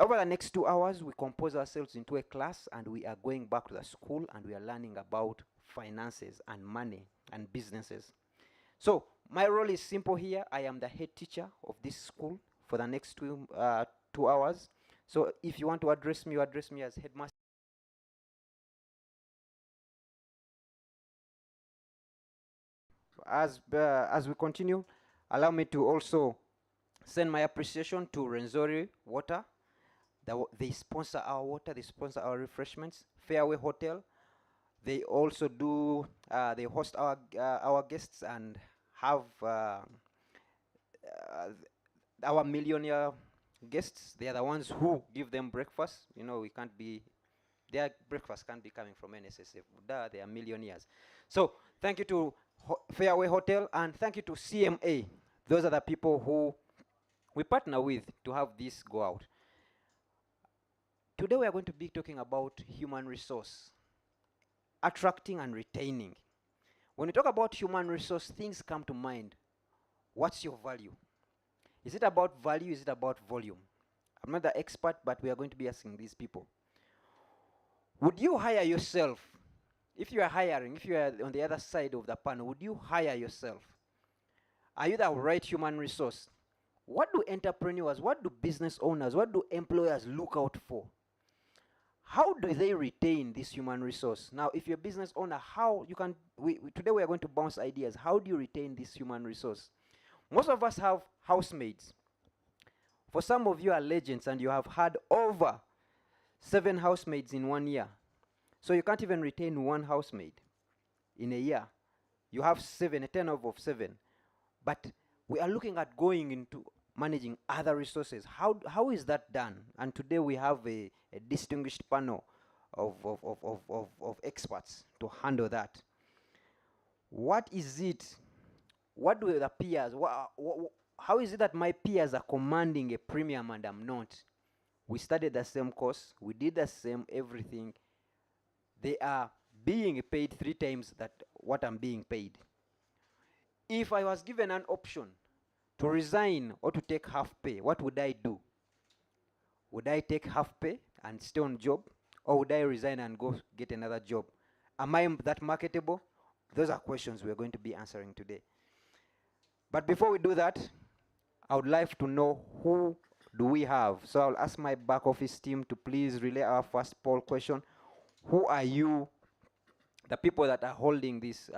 Over the next 2 hours, we compose ourselves into a class and we are going back to the school and we are learning about finances and money and businesses. So my role is simple here. I am the head teacher of this school for the next 2 hours. So if you want to address me, you address me as headmaster. As we continue, allow me to also send my appreciation to Renzori Water. They sponsor our water, they sponsor our refreshments. Fairway Hotel, they also do, they host our guests and have our millionaire guests. They are the ones who give them breakfast. You know, we can't be, their breakfast can't be coming from NSSF. Duh, they are millionaires. So thank you to Fairway Hotel and thank you to CMA. Those are the people who we partner with to have this go out. Today we are going to be talking about human resource, attracting and retaining. When we talk about human resource, things come to mind. What's your value? Is it about value? Is it about volume? I'm not the expert, but we are going to be asking these people. Would you hire yourself? If you are hiring, if you are on the other side of the panel, would you hire yourself? Are you the right human resource? What do entrepreneurs, what do business owners, what do employers look out for? How do they retain this human resource? Now, if you're a business owner, how you can, today we are going to bounce ideas. How do you retain this human resource? Most of us have housemaids. For some of you are legends and you have had over 7 housemaids in 1 year. So you can't even retain 1 housemaid in a year. You have 7, a turnover of 7. But we are looking at going into managing other resources. How is that done? And today we have a distinguished panel of experts to handle that. What is it? What do the peers, how is it that my peers are commanding a premium and I'm not? We studied the same course, we did the same everything. They are being paid 3 times that what I'm being paid. If I was given an option to resign or to take half pay, what would I do? Would I take half pay and stay on job, or would I resign and go get another job? Am I that marketable? Those are questions we're going to be answering today. But before we do that, I would like to know who do we have. So I'll ask my back office team to please relay our first poll question. Who are you? The people that are holding this,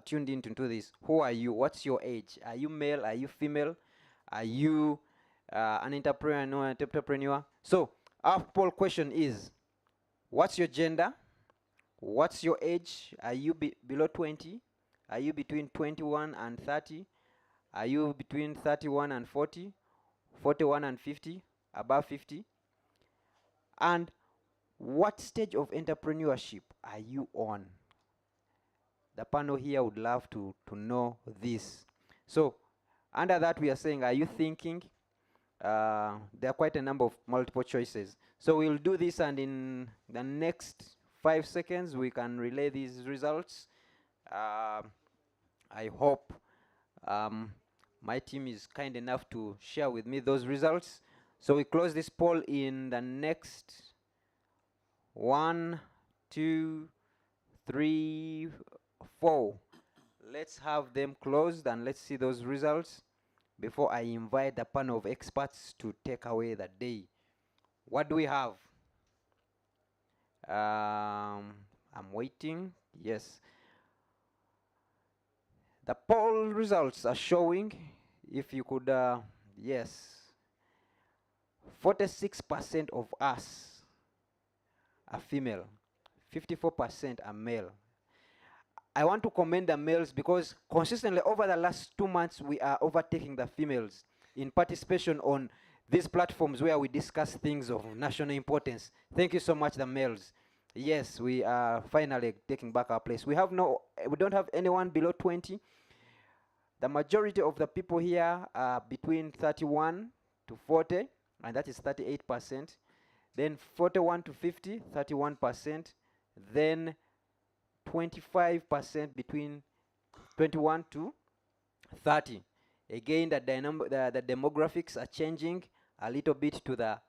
tuned into this, who are you? What's your age? Are you male? Are you female? Are you an entrepreneur? So our poll question is, what's your gender? What's your age? Are you below 20? Are you between 21 and 30? Are you between 31 and 40? 41 and 50? Above 50? And what stage of entrepreneurship are you on? The panel here would love to know this. So under that we are saying, are you thinking? There are quite a number of multiple choices. So we'll do this, and in the next 5 seconds we can relay these results. I hope my team is kind enough to share with me those results. So we close this poll in the next 1, 2, 3, 4. Let's have them closed and let's see those results before I invite the panel of experts to take away the day. What do we have? I'm waiting. Yes. The poll results are showing, if you could, yes, 46% of us are female, 54% are male. I want to commend the males because consistently over the last 2 months, we are overtaking the females in participation on these platforms where we discuss things of national importance. Thank you so much, the males. Yes, we are finally taking back our place. We don't have anyone below 20. The majority of the people here are between 31 to 40, and that is 38%. Then 41 to 50, 31%. Then 25% between 21 to 30. Again, the demographics are changing a little bit to the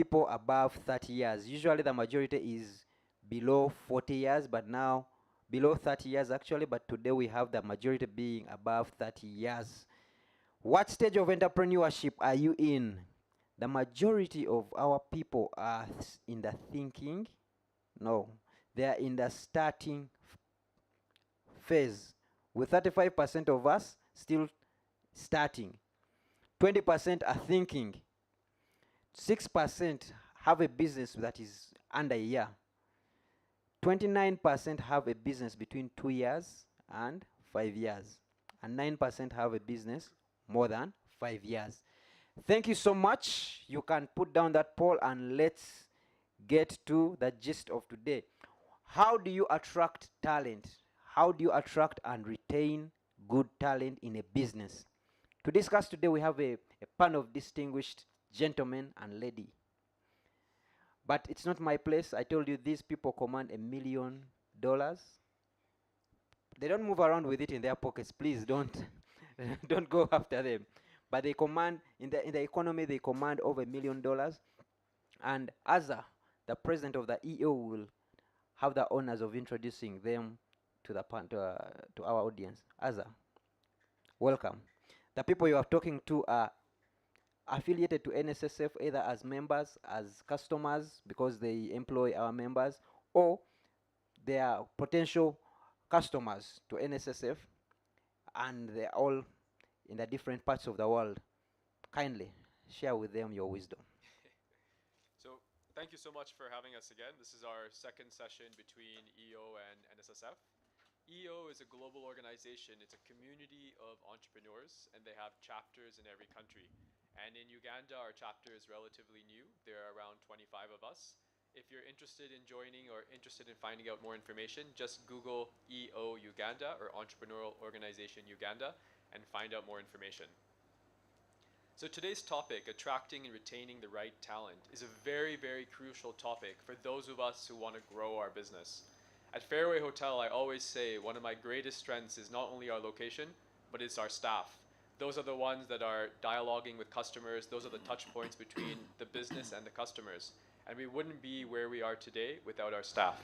people above 30 years. Usually the majority is below 40 years, but now below 30 years actually, but today we have the majority being above 30 years. What stage of entrepreneurship are you in? The majority of our people are in the thinking. No, they are in the starting phase, with 35% of us still starting. 20% are thinking. 6% have a business that is under a year. 29% have a business between 2 years and 5 years. And 9% have a business more than 5 years. Thank you so much. You can put down that poll and let's get to the gist of today. How do you attract talent? How do you attract and retain good talent in a business? To discuss today, we have a panel of distinguished gentlemen and lady. But it's not my place. I told you these people command $1 million. They don't move around with it in their pockets. Please don't don't go after them. But they command in the economy, they command over $1 million. And Azza, the president of the EO, will have the honors of introducing them to our audience. Azza, welcome. The people you are talking to are affiliated to NSSF either as members, as customers, because they employ our members, or they are potential customers to NSSF, and they're all in the different parts of the world. Kindly share with them your wisdom. So thank you so much for having us again. This is our second session between EO and NSSF. EO is a global organization. It's a community of entrepreneurs, and they have chapters in every country. And in Uganda, our chapter is relatively new. There are around 25 of us. If you're interested in joining or interested in finding out more information, just Google EO Uganda or Entrepreneurial Organization Uganda and find out more information. So today's topic, attracting and retaining the right talent, is a very, very crucial topic for those of us who want to grow our business. At Fairway Hotel, I always say one of my greatest strengths is not only our location, but it's our staff. Those are the ones that are dialoguing with customers. Those are the touch points between the business and the customers. And we wouldn't be where we are today without our staff.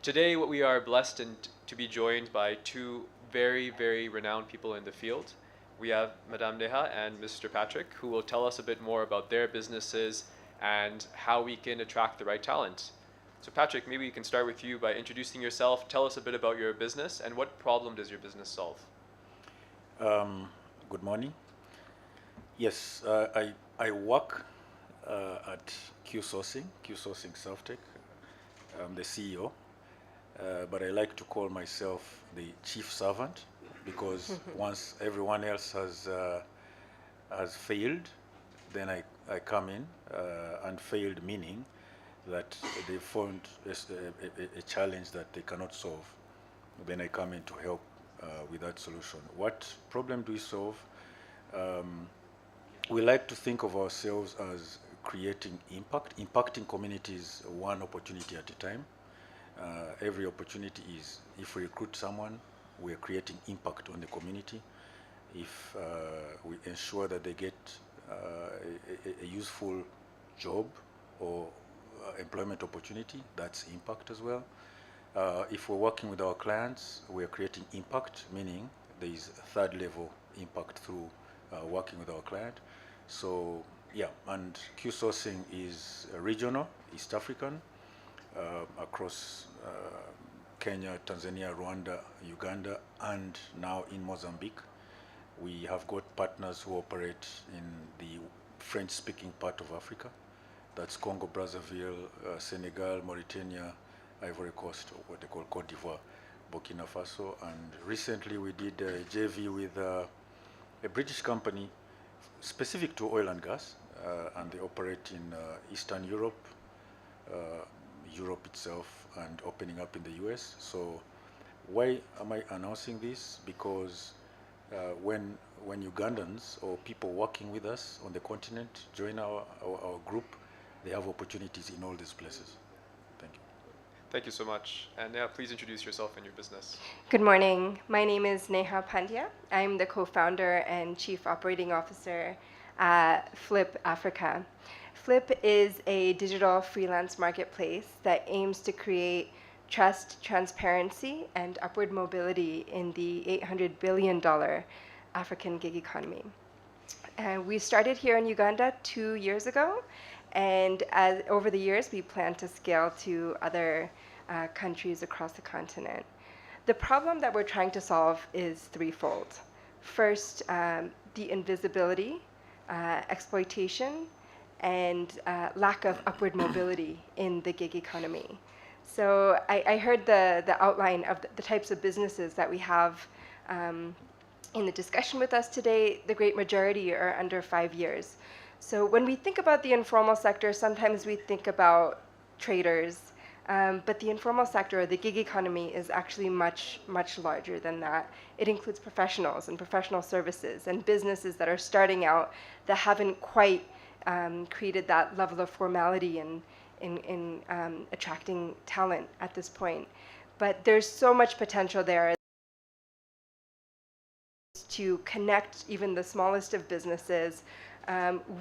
Today, we are blessed to be joined by two very, very renowned people in the field. We have Madame Neha and Mr. Patrick, who will tell us a bit more about their businesses and how we can attract the right talent. So Patrick, maybe we can start with you by introducing yourself. Tell us a bit about your business and what problem does your business solve? Good morning. Yes, I work at Q-Sourcing Softech. I'm the CEO, but I like to call myself the chief servant because once everyone else has failed, then I come in, and failed meaning that they found a challenge that they cannot solve. Then I come in to help with that solution. What problem do we solve? We like to think of ourselves as creating impact, impacting communities one opportunity at a time. Every opportunity is, if we recruit someone, we are creating impact on the community. If we ensure that they get a useful job or employment opportunity, that's impact as well. If we're working with our clients, we are creating impact, meaning there is a third level impact through working with our client. So yeah, and Q-Sourcing is regional, East African, across Kenya, Tanzania, Rwanda, Uganda, and now in Mozambique. We have got partners who operate in the French-speaking part of Africa. That's Congo, Brazzaville, Senegal, Mauritania, Ivory Coast, or what they call Cote d'Ivoire, Burkina Faso. And recently we did a JV with a British company specific to oil and gas, and they operate in Eastern Europe, Europe itself, and opening up in the US. So why am I announcing this? Because when Ugandans or people working with us on the continent join our group, they have opportunities in all these places. Thank you. Thank you so much. And Neha, please introduce yourself and your business. Good morning. My name is Neha Pandya. I'm the co-founder and chief operating officer at Flip Africa. Flip is a digital freelance marketplace that aims to create trust, transparency, and upward mobility in the $800 billion African gig economy. And we started here in Uganda 2 years ago, and over the years, we plan to scale to other countries across the continent. The problem that we're trying to solve is threefold. First, the invisibility, exploitation, and lack of upward mobility in the gig economy. So I heard the outline of the types of businesses that we have in the discussion with us today. The great majority are under 5 years. So when we think about the informal sector, sometimes we think about traders, but the informal sector, or the gig economy, is actually much, much larger than that. It includes professionals and professional services and businesses that are starting out that haven't quite created that level of formality in attracting talent at this point. But there's so much potential there to connect even the smallest of businesses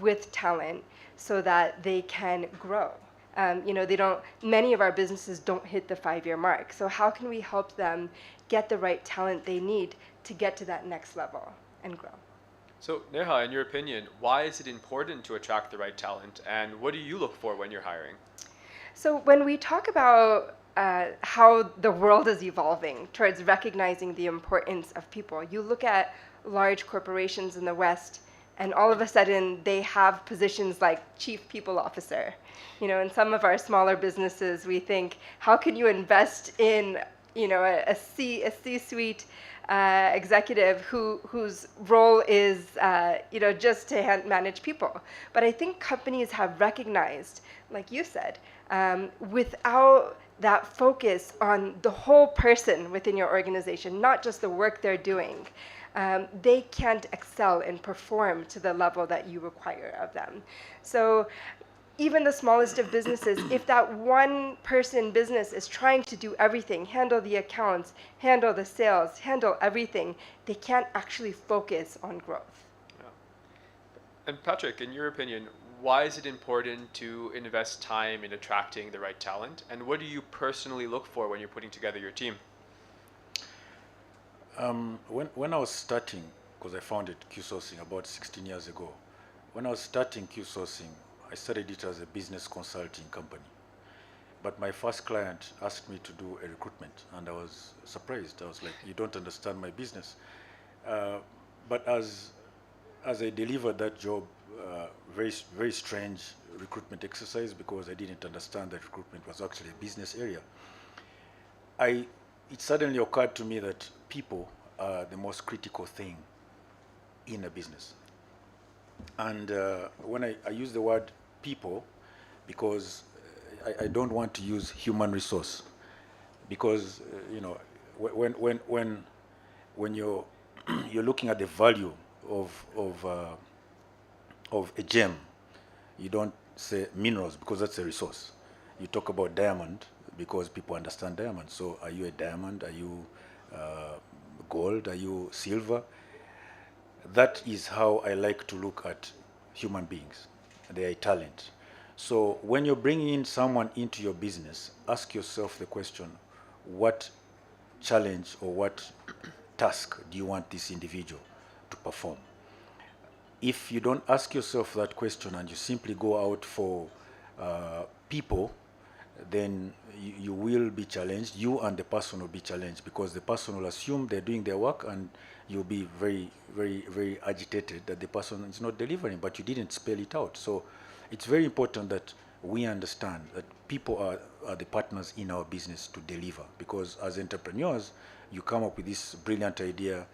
with talent so that they can grow. Many of our businesses don't hit the 5-year mark. So how can we help them get the right talent they need to get to that next level and grow? So Neha, in your opinion, why is it important to attract the right talent, and what do you look for when you're hiring? So when we talk about how the world is evolving towards recognizing the importance of people, you look at large corporations in the West, and all of a sudden they have positions like chief people officer. In some of our smaller businesses, we think, how can you invest in a C-suite executive whose role is just to manage people? But I think companies have recognized, like you said, without that focus on the whole person within your organization, not just the work they're doing, they can't excel and perform to the level that you require of them. So even the smallest of businesses, if that one person business is trying to do everything, handle the accounts, handle the sales, handle everything, they can't actually focus on growth. Yeah. And Patrick, in your opinion, why is it important to invest time in attracting the right talent? And what do you personally look for when you're putting together your team? When I was starting, because I founded Q Sourcing about 16 years ago, when I was starting Q Sourcing, I started it as a business consulting company. But my first client asked me to do a recruitment, and I was surprised. I was like, you don't understand my business. But as I delivered that job, very strange recruitment exercise, because I didn't understand that recruitment was actually a business area. It suddenly occurred to me that people are the most critical thing in a business. And when I use the word people, because I don't want to use human resource, because when you're you're looking at the value of a gem, you don't say minerals, because that's a resource. You talk about diamond because people understand diamond. So are you a diamond? Are you gold? Are you silver? That is how I like to look at human beings. They are talent. So when you're bringing in someone into your business, ask yourself the question, what challenge or what task do you want this individual to perform? If you don't ask yourself that question and you simply go out for people, then you will be challenged. You and the person will be challenged, because the person will assume they're doing their work, and you'll be very, very, very agitated that the person is not delivering, but you didn't spell it out. So it's very important that we understand that people are the partners in our business to deliver, because as entrepreneurs, you come up with this brilliant idea,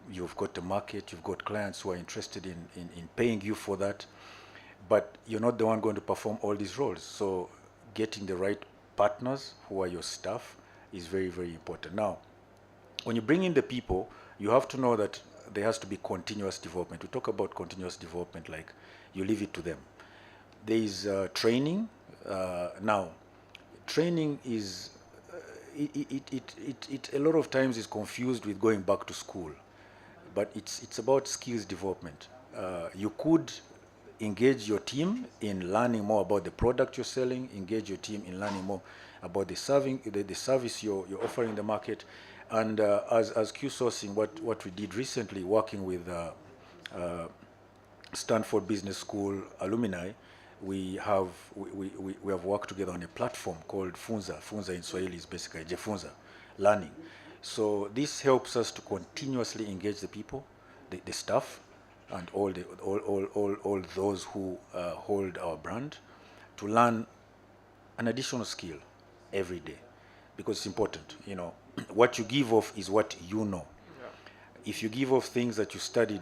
you've got a market, you've got clients who are interested in paying you for that, but you're not the one going to perform all these roles. So getting the right partners who are your staff is very, very important. Now, when you bring in the people, you have to know that there has to be continuous development. We talk about continuous development like you leave it to them. There is training. Now, training is, it a lot of times is confused with going back to school, but it's about skills development. You could engage your team in learning more about the product you're selling, engage your team in learning more about the service you're offering in the market. And as Q Sourcing, what we did recently, working with Stanford Business School alumni, we have worked together on a platform called Funza. Funza in Swahili is basically Jefunza, learning. So this helps us to continuously engage the people, the staff, and all those who hold our brand, to learn an additional skill every day, because it's important. You know, what you give off is what you know. If you give off things that you studied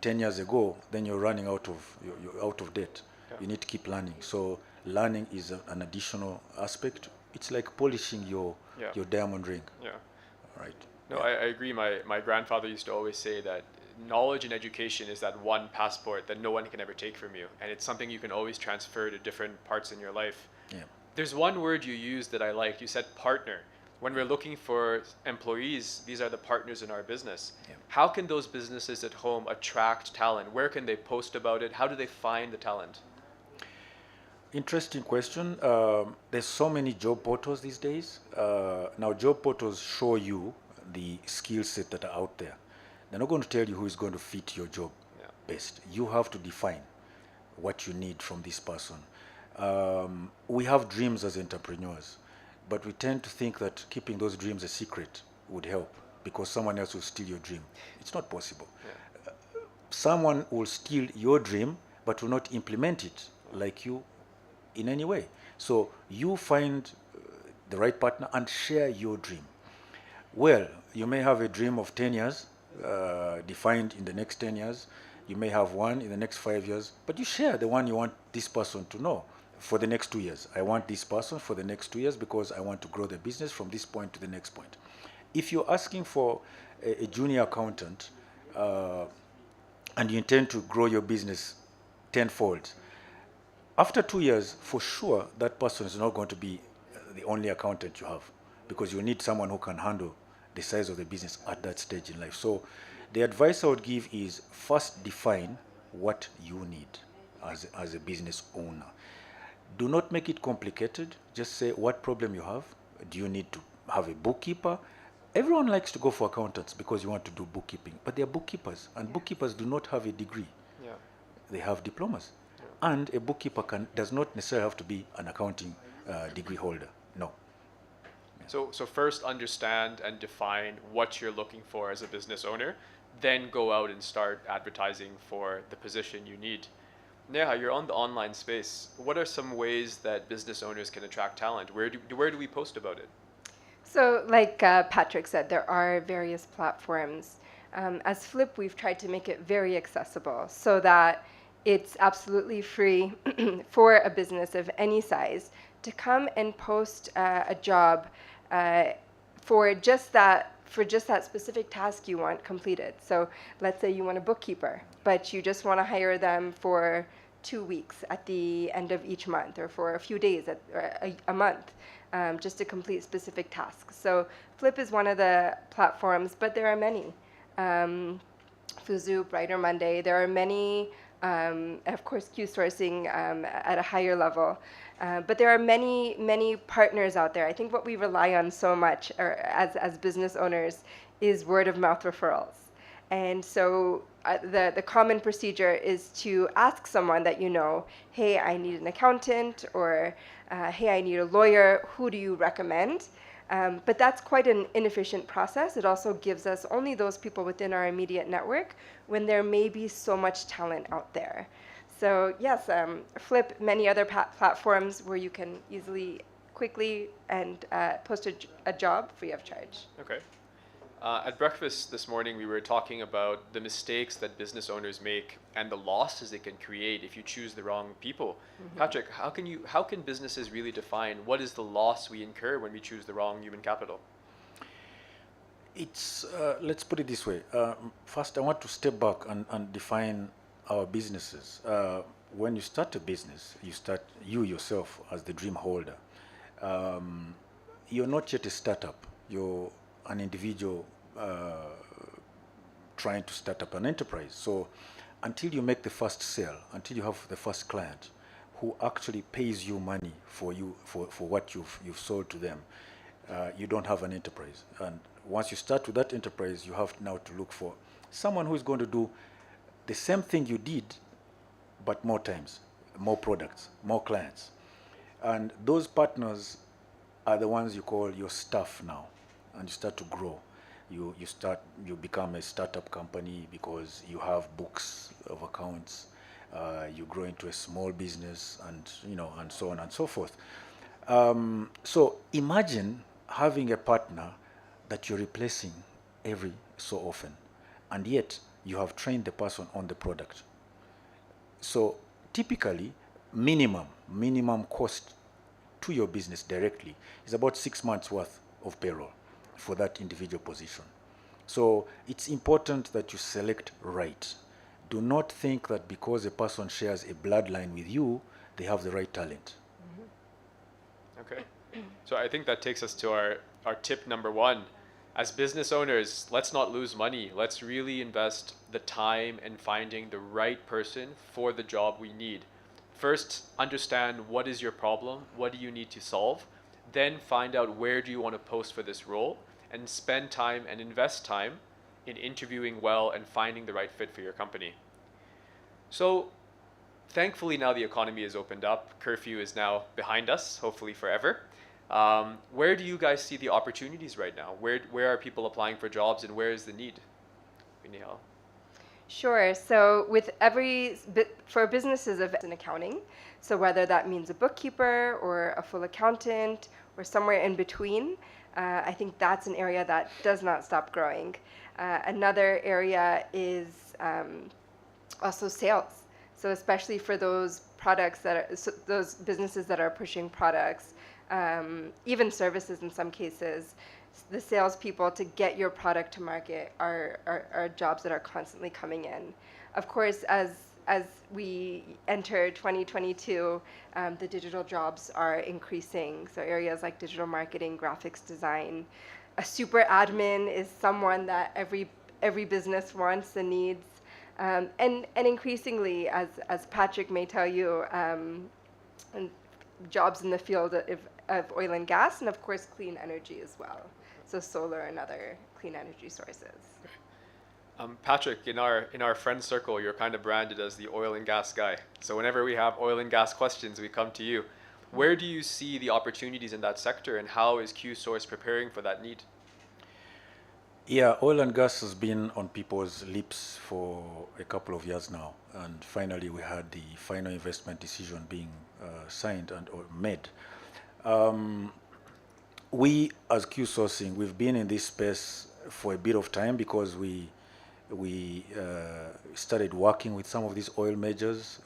10 years ago, then you're running out of you're out of date. You need to keep learning. So learning is an additional aspect. It's like polishing your diamond ring. Yeah. Right. No, I agree. My grandfather used to always say that knowledge and education is that one passport that no one can ever take from you, and it's something you can always transfer to different parts in your life. Yeah. There's one word you used that I liked. You said partner. When we're looking for employees, these are the partners in our business. Yeah. How can those businesses at home attract talent? Where can they post about it? How do they find the talent? Interesting question. There's so many job portals these days. Now, job portals show you the skill set that are out there. They're not going to tell you who is going to fit your job best. You have to define what you need from this person. We have dreams as entrepreneurs, but we tend to think that keeping those dreams a secret would help, because someone else will steal your dream. It's not possible. Someone will steal your dream but will not implement it like you in any way. So you find the right partner and share your dream. Well, you may have a dream of 10 years, defined in the next 10 years. You may have one in the next 5 years, but you share the one you want this person to know for the next 2 years. I want this person for the next 2 years because I want to grow the business from this point to the next point. If you're asking for a junior accountant and you intend to grow your business tenfold, after 2 years, for sure, that person is not going to be the only accountant you have, because you need someone who can handle the size of the business at that stage in life. So the advice I would give is, first define what you need as a business owner. Do not make it complicated. Just say what problem you have. Do you need to have a bookkeeper? Everyone likes to go for accountants because you want to do bookkeeping, but they're bookkeepers, and bookkeepers do not have a degree. They have diplomas. And a bookkeeper does not necessarily have to be an accounting degree holder. No. So first understand and define what you're looking for as a business owner, then go out and start advertising for the position you need. Neha, you're on the online space. What are some ways that business owners can attract talent? Where do we post about it? So, like Patrick said, there are various platforms. As Flip, we've tried to make it very accessible so that it's absolutely free for a business of any size to come and post a job for just that specific task you want completed. So let's say you want a bookkeeper, but you just want to hire them for 2 weeks at the end of each month, or for a few days or a month, just to complete specific tasks. So Flip is one of the platforms, but there are many. Fuzu, Brighter Monday, there are many. Of course, Q Sourcing at a higher level. But there are many, many partners out there. I think what we rely on so much as business owners is word of mouth referrals. And so the common procedure is to ask someone that you know, hey, I need an accountant, or hey, I need a lawyer, who do you recommend? But that's quite an inefficient process. It also gives us only those people within our immediate network when there may be so much talent out there. So yes, Flip, many other platforms where you can easily, quickly, and post a job free of charge. Okay. At breakfast this morning, we were talking about the mistakes that business owners make and the losses they can create if you choose the wrong people. Mm-hmm. Patrick, how can businesses really define what is the loss we incur when we choose the wrong human capital? It's let's put it this way. First, I want to step back and define our businesses. When you start a business, you start you yourself as the dream holder. You're not yet a startup. You're an individual trying to start up an enterprise. So until you make the first sale, until you have the first client who actually pays you money for what you've sold to them, you don't have an enterprise. And once you start with that enterprise, you have now to look for someone who is going to do the same thing you did, but more times, more products, more clients. And those partners are the ones you call your staff now, and you start to grow. You become a startup company because you have books of accounts. You grow into a small business, and so on and so forth. So imagine having a partner that you're replacing every so often, and yet you have trained the person on the product. So typically, minimum cost to your business directly is about 6 months worth of payroll for that individual position. So it's important that you select right. Do not think that because a person shares a bloodline with you, they have the right talent. Okay. So I think that takes us to our tip number one. As business owners, let's not lose money. Let's really invest the time in finding the right person for the job we need. First, understand what is your problem, what do you need to solve, then find out where do you want to post for this role, and spend time and invest time in interviewing well and finding the right fit for your company. So thankfully now the economy has opened up. Curfew is now behind us, hopefully forever. Where do you guys see the opportunities right now? Where are people applying for jobs, and where is the need? Nihal. Sure. So for businesses of in accounting, so whether that means a bookkeeper or a full accountant or somewhere in between, I think that's an area that does not stop growing. Another area is also sales. So especially for those products those businesses that are pushing products, even services in some cases, the salespeople to get your product to market are jobs that are constantly coming in. Of course, as we enter 2022, the digital jobs are increasing. So areas like digital marketing, graphics design, a super admin is someone that every business wants and needs. And increasingly, as Patrick may tell you, jobs in the field of oil and gas, and of course clean energy as well. So solar and other clean energy sources. Patrick, in our friend circle, you're kind of branded as the oil and gas guy. So whenever we have oil and gas questions, we come to you. Where do you see the opportunities in that sector, and how is QSource preparing for that need? Yeah, oil and gas has been on people's lips for a couple of years now, and finally we had the final investment decision being signed or made. We as QSourcing, we've been in this space for a bit of time because we started working with some of these oil majors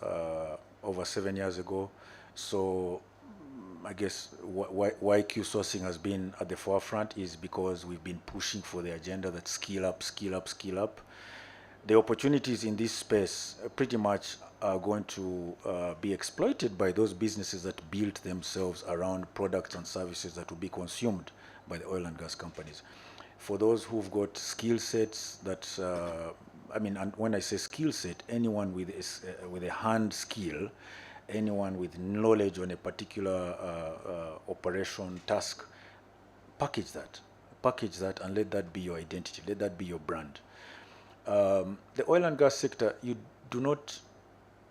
over 7 years ago. So I guess why QSourcing has been at the forefront is because we've been pushing for the agenda that skill up, skill up, skill up. The opportunities in this space pretty much are going to be exploited by those businesses that build themselves around products and services that will be consumed by the oil and gas companies. For those who've got skill sets that, and when I say skill set, anyone with a hand skill, anyone with knowledge on a particular operation task, package that and let that be your identity, let that be your brand. The oil and gas sector, you do not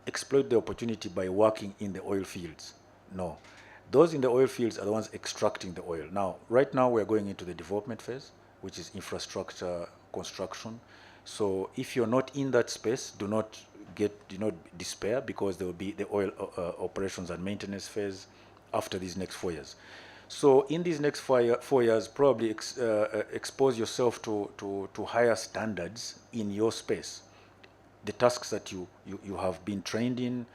exploit the opportunity by working in the oil fields. No. Those in the oil fields are the ones extracting the oil. Now, right now we're going into the development phase, which is infrastructure construction. So if you're not in that space, do not despair, because there will be the oil operations and maintenance phase after these next 4 years. So in these next 4 years, probably expose yourself to higher standards in your space. The tasks that you have been trained in.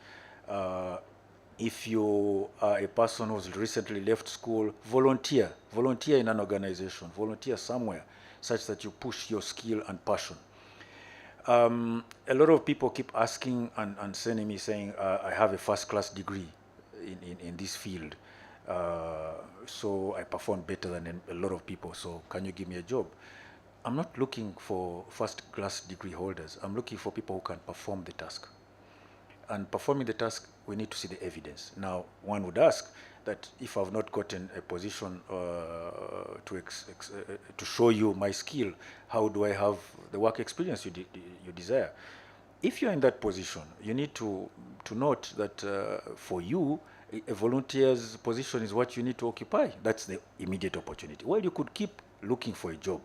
If you are a person who's recently left school, volunteer in an organization, volunteer somewhere such that you push your skill and passion. A lot of people keep asking and sending me saying, I have a first-class degree in this field, so I perform better than a lot of people, so can you give me a job? I'm not looking for first-class degree holders. I'm looking for people who can perform the task. And performing the task, we need to see the evidence. Now, one would ask that if I've not gotten a position to show you my skill, how do I have the work experience you desire? If you're in that position, you need to note that for you, a volunteer's position is what you need to occupy. That's the immediate opportunity. Well, you could keep looking for a job,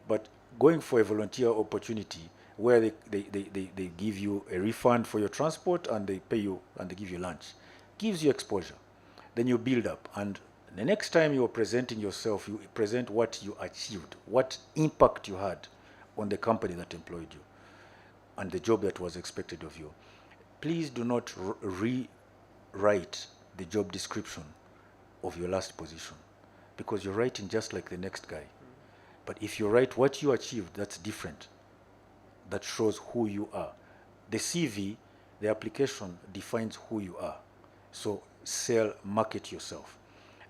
but going for a volunteer opportunity where they give you a refund for your transport and they pay you and they give you lunch, gives you exposure. Then you build up, and the next time you are presenting yourself, you present what you achieved, what impact you had on the company that employed you and the job that was expected of you. Please do not rewrite the job description of your last position, because you're writing just like the next guy. But if you write what you achieved, that's different. That shows who you are. The CV, the application, defines who you are. So market yourself.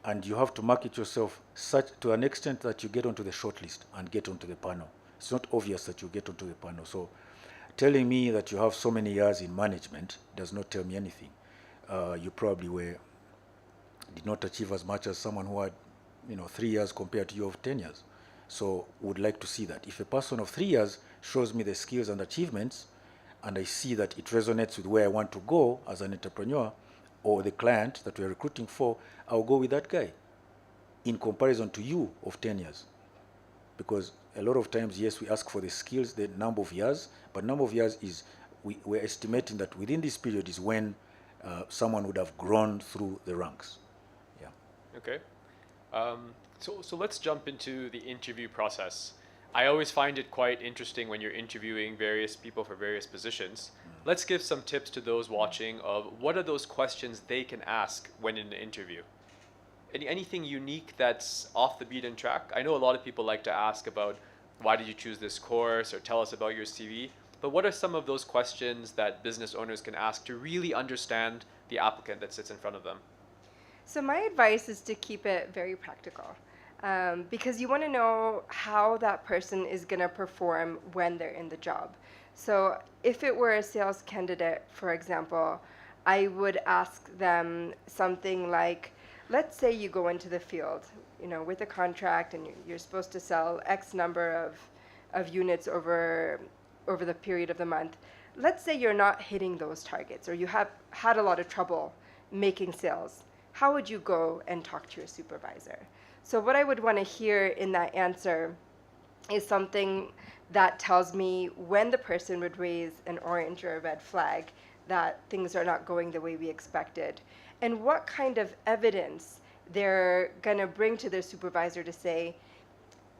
And you have to market yourself such to an extent that you get onto the shortlist and get onto the panel. It's not obvious that you get onto the panel. So telling me that you have so many years in management does not tell me anything. You probably did not achieve as much as someone who had 3 years compared to you of 10 years. So would like to see that. If a person of 3 years shows me the skills and achievements, and I see that it resonates with where I want to go as an entrepreneur or the client that we're recruiting for, I'll go with that guy in comparison to you of 10 years. Because a lot of times, yes, we ask for the skills, the number of years, but number of years is, we're estimating that within this period is when someone would have grown through the ranks. Yeah. Okay. So let's jump into the interview process. I always find it quite interesting when you're interviewing various people for various positions. Let's give some tips to those watching of what are those questions they can ask when in an interview. Anything unique that's off the beaten track? I know a lot of people like to ask about why did you choose this course or tell us about your CV, but what are some of those questions that business owners can ask to really understand the applicant that sits in front of them? So my advice is to keep it very practical, because you want to know how that person is going to perform when they're in the job. So if it were a sales candidate, for example, I would ask them something like, let's say you go into the field, with a contract, and you're supposed to sell X number of units over the period of the month. Let's say you're not hitting those targets, or you have had a lot of trouble making sales. How would you go and talk to your supervisor? So what I would want to hear in that answer is something that tells me when the person would raise an orange or a red flag that things are not going the way we expected, and what kind of evidence they're going to bring to their supervisor to say,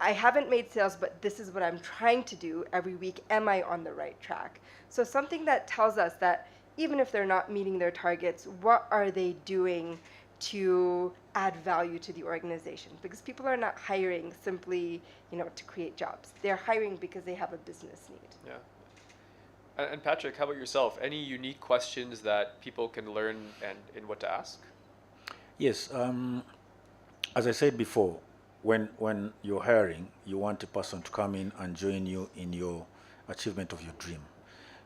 I haven't made sales, but this is what I'm trying to do every week. Am I on the right track? So something that tells us that even if they're not meeting their targets, what are they doing to add value to the organization? Because people are not hiring simply, to create jobs. They're hiring because they have a business need. Yeah. And Patrick, how about yourself? Any unique questions that people can learn and in what to ask? Yes. As I said before, when you're hiring, you want a person to come in and join you in your achievement of your dream.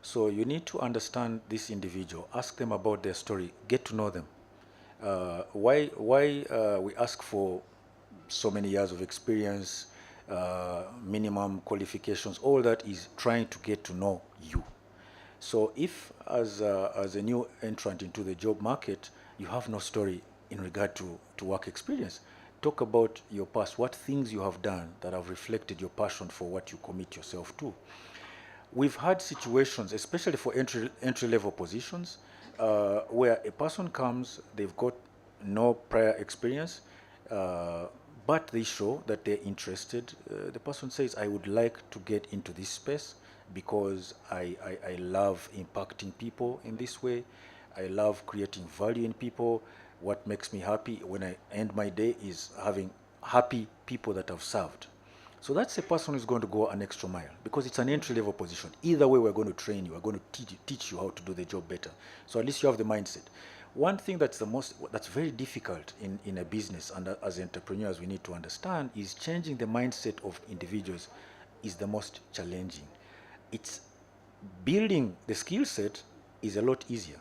So you need to understand this individual, ask them about their story, get to know them. Why we ask for so many years of experience, minimum qualifications, all that is trying to get to know you. So if as a new entrant into the job market, you have no story in regard to work experience, talk about your past, what things you have done that have reflected your passion for what you commit yourself to. We've had situations, especially for entry-level positions, where a person comes, they've got no prior experience, but they show that they're interested. The person says, I would like to get into this space because I love impacting people in this way. I love creating value in people. What makes me happy when I end my day is having happy people that I've served. So that's a person who's going to go an extra mile because it's an entry-level position. Either way, we're going to train you. We're going to teach you how to do the job better. So at least you have the mindset. One thing that's very difficult in a business and as entrepreneurs we need to understand is changing the mindset of individuals is the most challenging. It's building the skill set is a lot easier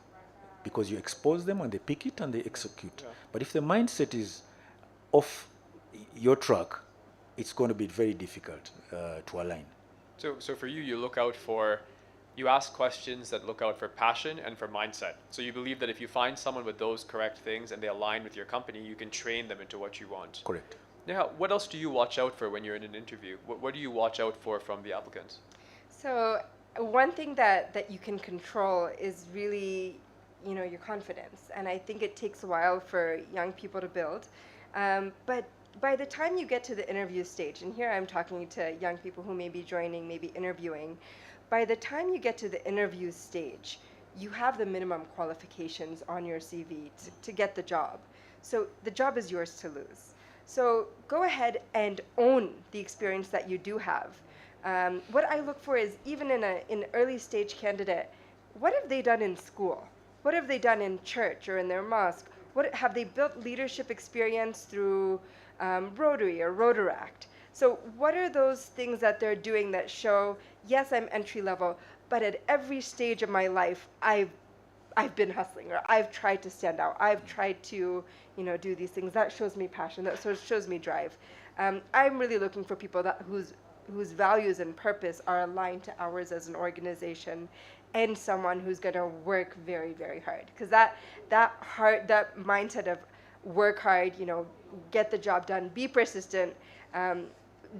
because you expose them and they pick it and they execute. Yeah. But if the mindset is off your track, it's going to be very difficult to align. So for you, you look out for, you ask questions that look out for passion and for mindset. So you believe that if you find someone with those correct things and they align with your company, you can train them into what you want. Correct. Now, what else do you watch out for when you're in an interview? What do you watch out for from the applicant? So one thing that you can control is really, your confidence. And I think it takes a while for young people to build. But by the time you get to the interview stage, and here I'm talking to young people who may be joining, maybe interviewing, by the time you get to the interview stage, you have the minimum qualifications on your CV to get the job. So the job is yours to lose. So go ahead and own the experience that you do have. What I look for is, even in an early stage candidate, what have they done in school? What have they done in church or in their mosque? What have they built leadership experience through Rotary or Rotaract? So what are those things that they're doing that show, yes, I'm entry level, but at every stage of my life, I've been hustling, or I've tried to stand out. I've tried to, do these things. That shows me passion. That sort of shows me drive. I'm really looking for people whose values and purpose are aligned to ours as an organization, and someone who's going to work very, very hard. Because that mindset of work hard, get the job done, be persistent,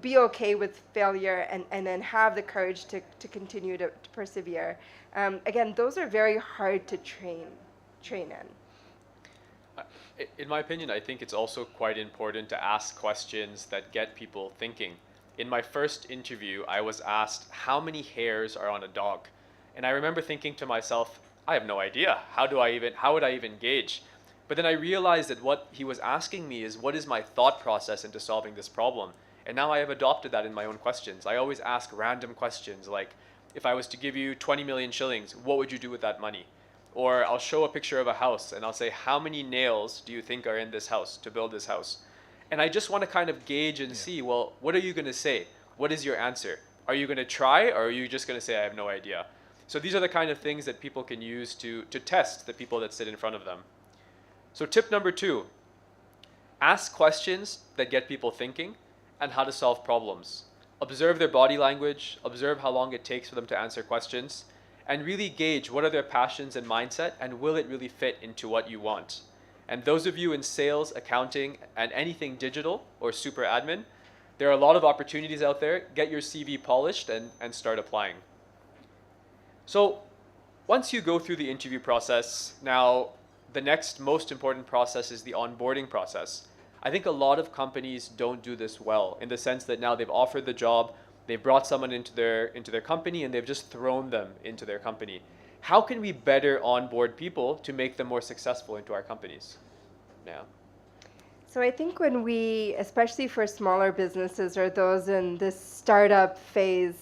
be okay with failure, and then have the courage to continue to persevere. Again, those are very hard to train in. In my opinion, I think it's also quite important to ask questions that get people thinking. In my first interview, I was asked how many hairs are on a dog. And I remember thinking to myself, I have no idea. How would I even gauge? But then I realized that what he was asking me is, what is my thought process into solving this problem? And now I have adopted that in my own questions. I always ask random questions like, if I was to give you 20 million shillings, what would you do with that money? Or I'll show a picture of a house and I'll say, how many nails do you think are in this house to build this house? And I just want to kind of gauge and see, well, what are you going to say? What is your answer? Are you going to try, or are you just going to say, I have no idea? So these are the kind of things that people can use to test the people that sit in front of them. So tip number 2, ask questions that get people thinking and how to solve problems. Observe their body language, observe how long it takes for them to answer questions, and really gauge what are their passions and mindset, and will it really fit into what you want. And those of you in sales, accounting, and anything digital or super admin, there are a lot of opportunities out there. Get your CV polished and start applying. So once you go through the interview process, now the next most important process is the onboarding process. I think a lot of companies don't do this well, in the sense that now they've offered the job, they've brought someone into their company, and they've just thrown them into their company. How can we better onboard people to make them more successful into our companies? Yeah. So I think when we, especially for smaller businesses or those in this startup phase,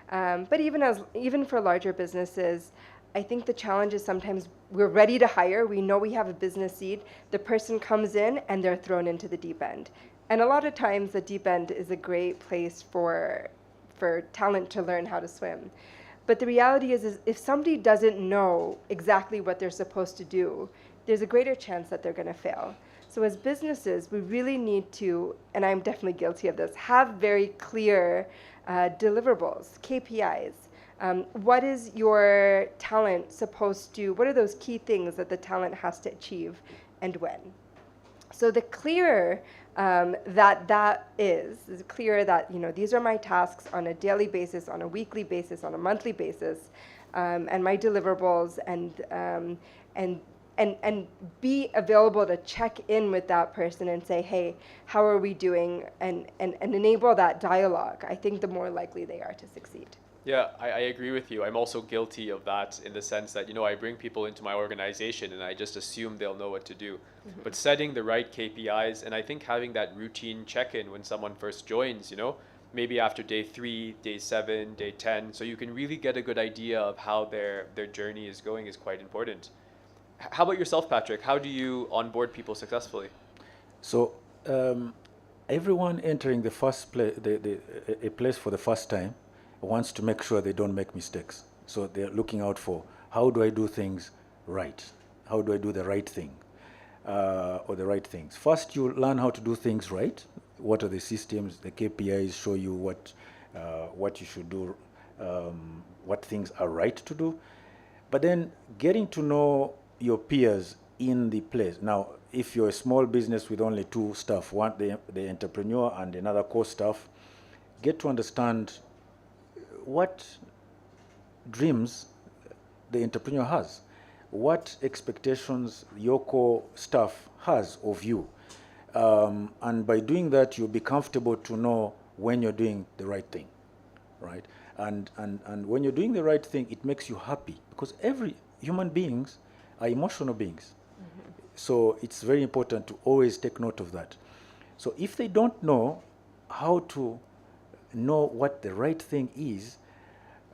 but even for larger businesses, I think the challenge is sometimes we're ready to hire, we know we have a business need, the person comes in and they're thrown into the deep end. And a lot of times the deep end is a great place for talent to learn how to swim. But the reality is if somebody doesn't know exactly what they're supposed to do, there's a greater chance that they're going to fail. So as businesses, we really need to, and I'm definitely guilty of this, have very clear deliverables, KPIs. What is your talent supposed to, what are those key things that the talent has to achieve, and when? So the clearer that is clear that, these are my tasks on a daily basis, on a weekly basis, on a monthly basis, and my deliverables, and be available to check in with that person and say, hey, how are we doing, and enable that dialogue. I think the more likely they are to succeed. Yeah, I agree with you. I'm also guilty of that, in the sense that, I bring people into my organization and I just assume they'll know what to do. Mm-hmm. But setting the right KPIs, and I think having that routine check-in when someone first joins, maybe after day 3, day 7, day 10, so you can really get a good idea of how their journey is going, is quite important. How about yourself, Patrick? How do you onboard people successfully? So everyone entering the first a place for the first time wants to make sure they don't make mistakes. So they're looking out for, how do I do things right? How do I do the right thing? Or the right things. First, you learn how to do things right. What are the systems? The KPIs show you what you should do, what things are right to do. But then getting to know your peers in the place. Now, if you're a small business with only two staff, one the entrepreneur and another core staff, get to understand what dreams the entrepreneur has, what expectations your core staff has of you. And by doing that, you'll be comfortable to know when you're doing the right thing, right? And when you're doing the right thing, it makes you happy, because every human beings are emotional beings. Mm-hmm. So it's very important to always take note of that. So if they don't know how to know what the right thing is,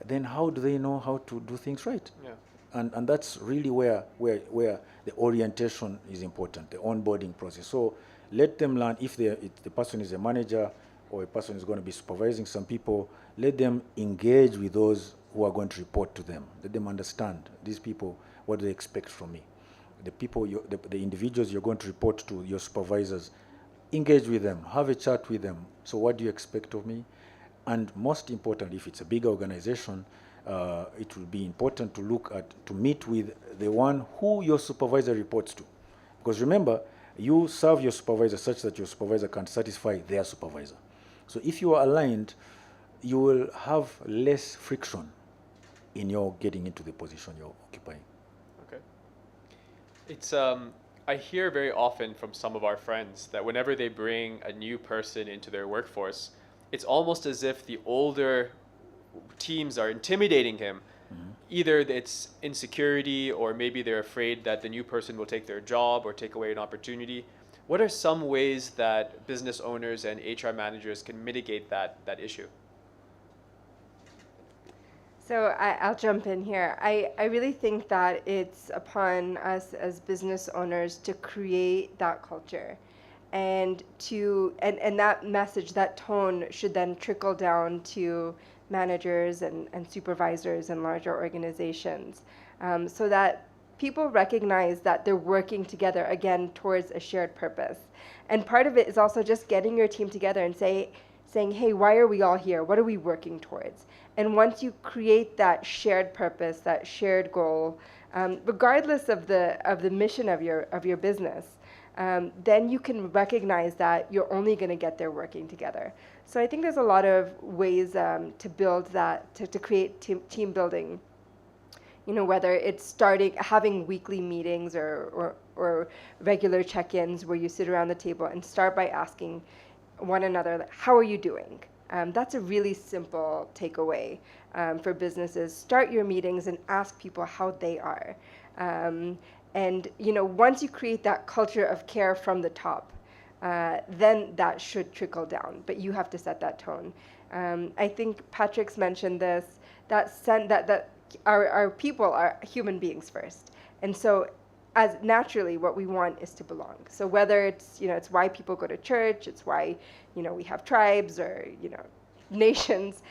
then how do they know how to do things right? Yeah. And that's really where the orientation is important, the onboarding process. So let them learn. If the person is a manager or a person is going to be supervising some people, let them engage with those who are going to report to them. Let them understand these people, what do they expect from me. The people, the individuals you're going to report to, your supervisors, engage with them, have a chat with them. So what do you expect of me? And most importantly, if it's a big organization, it will be important to meet with the one who your supervisor reports to. Because remember, you serve your supervisor such that your supervisor can satisfy their supervisor. So if you are aligned, you will have less friction in your getting into the position you're occupying. Okay. It's I hear very often from some of our friends that whenever they bring a new person into their workforce, it's almost as if the older teams are intimidating him. Mm-hmm. Either it's insecurity, or maybe they're afraid that the new person will take their job or take away an opportunity. What are some ways that business owners and HR managers can mitigate that issue? So I'll jump in here. I really think that it's upon us as business owners to create that culture. And that message, that tone should then trickle down to managers and supervisors in larger organizations, so that people recognize that they're working together, again, towards a shared purpose. And part of it is also just getting your team together and saying, hey, why are we all here? What are we working towards? And once you create that shared purpose, that shared goal, regardless of the mission of your business, then you can recognize that you're only going to get there working together. So I think there's a lot of ways to build that, to create team building. You know, whether it's having weekly meetings or regular check-ins where you sit around the table and start by asking one another, how are you doing? That's a really simple takeaway for businesses. Start your meetings and ask people how they are. And you know, once you create that culture of care from the top, then that should trickle down. But you have to set that tone. I think Patrick's mentioned this, that our people are human beings first. And so as naturally what we want is to belong. So whether it's, you know, it's why people go to church, it's why, you know, we have tribes or, you know, nations,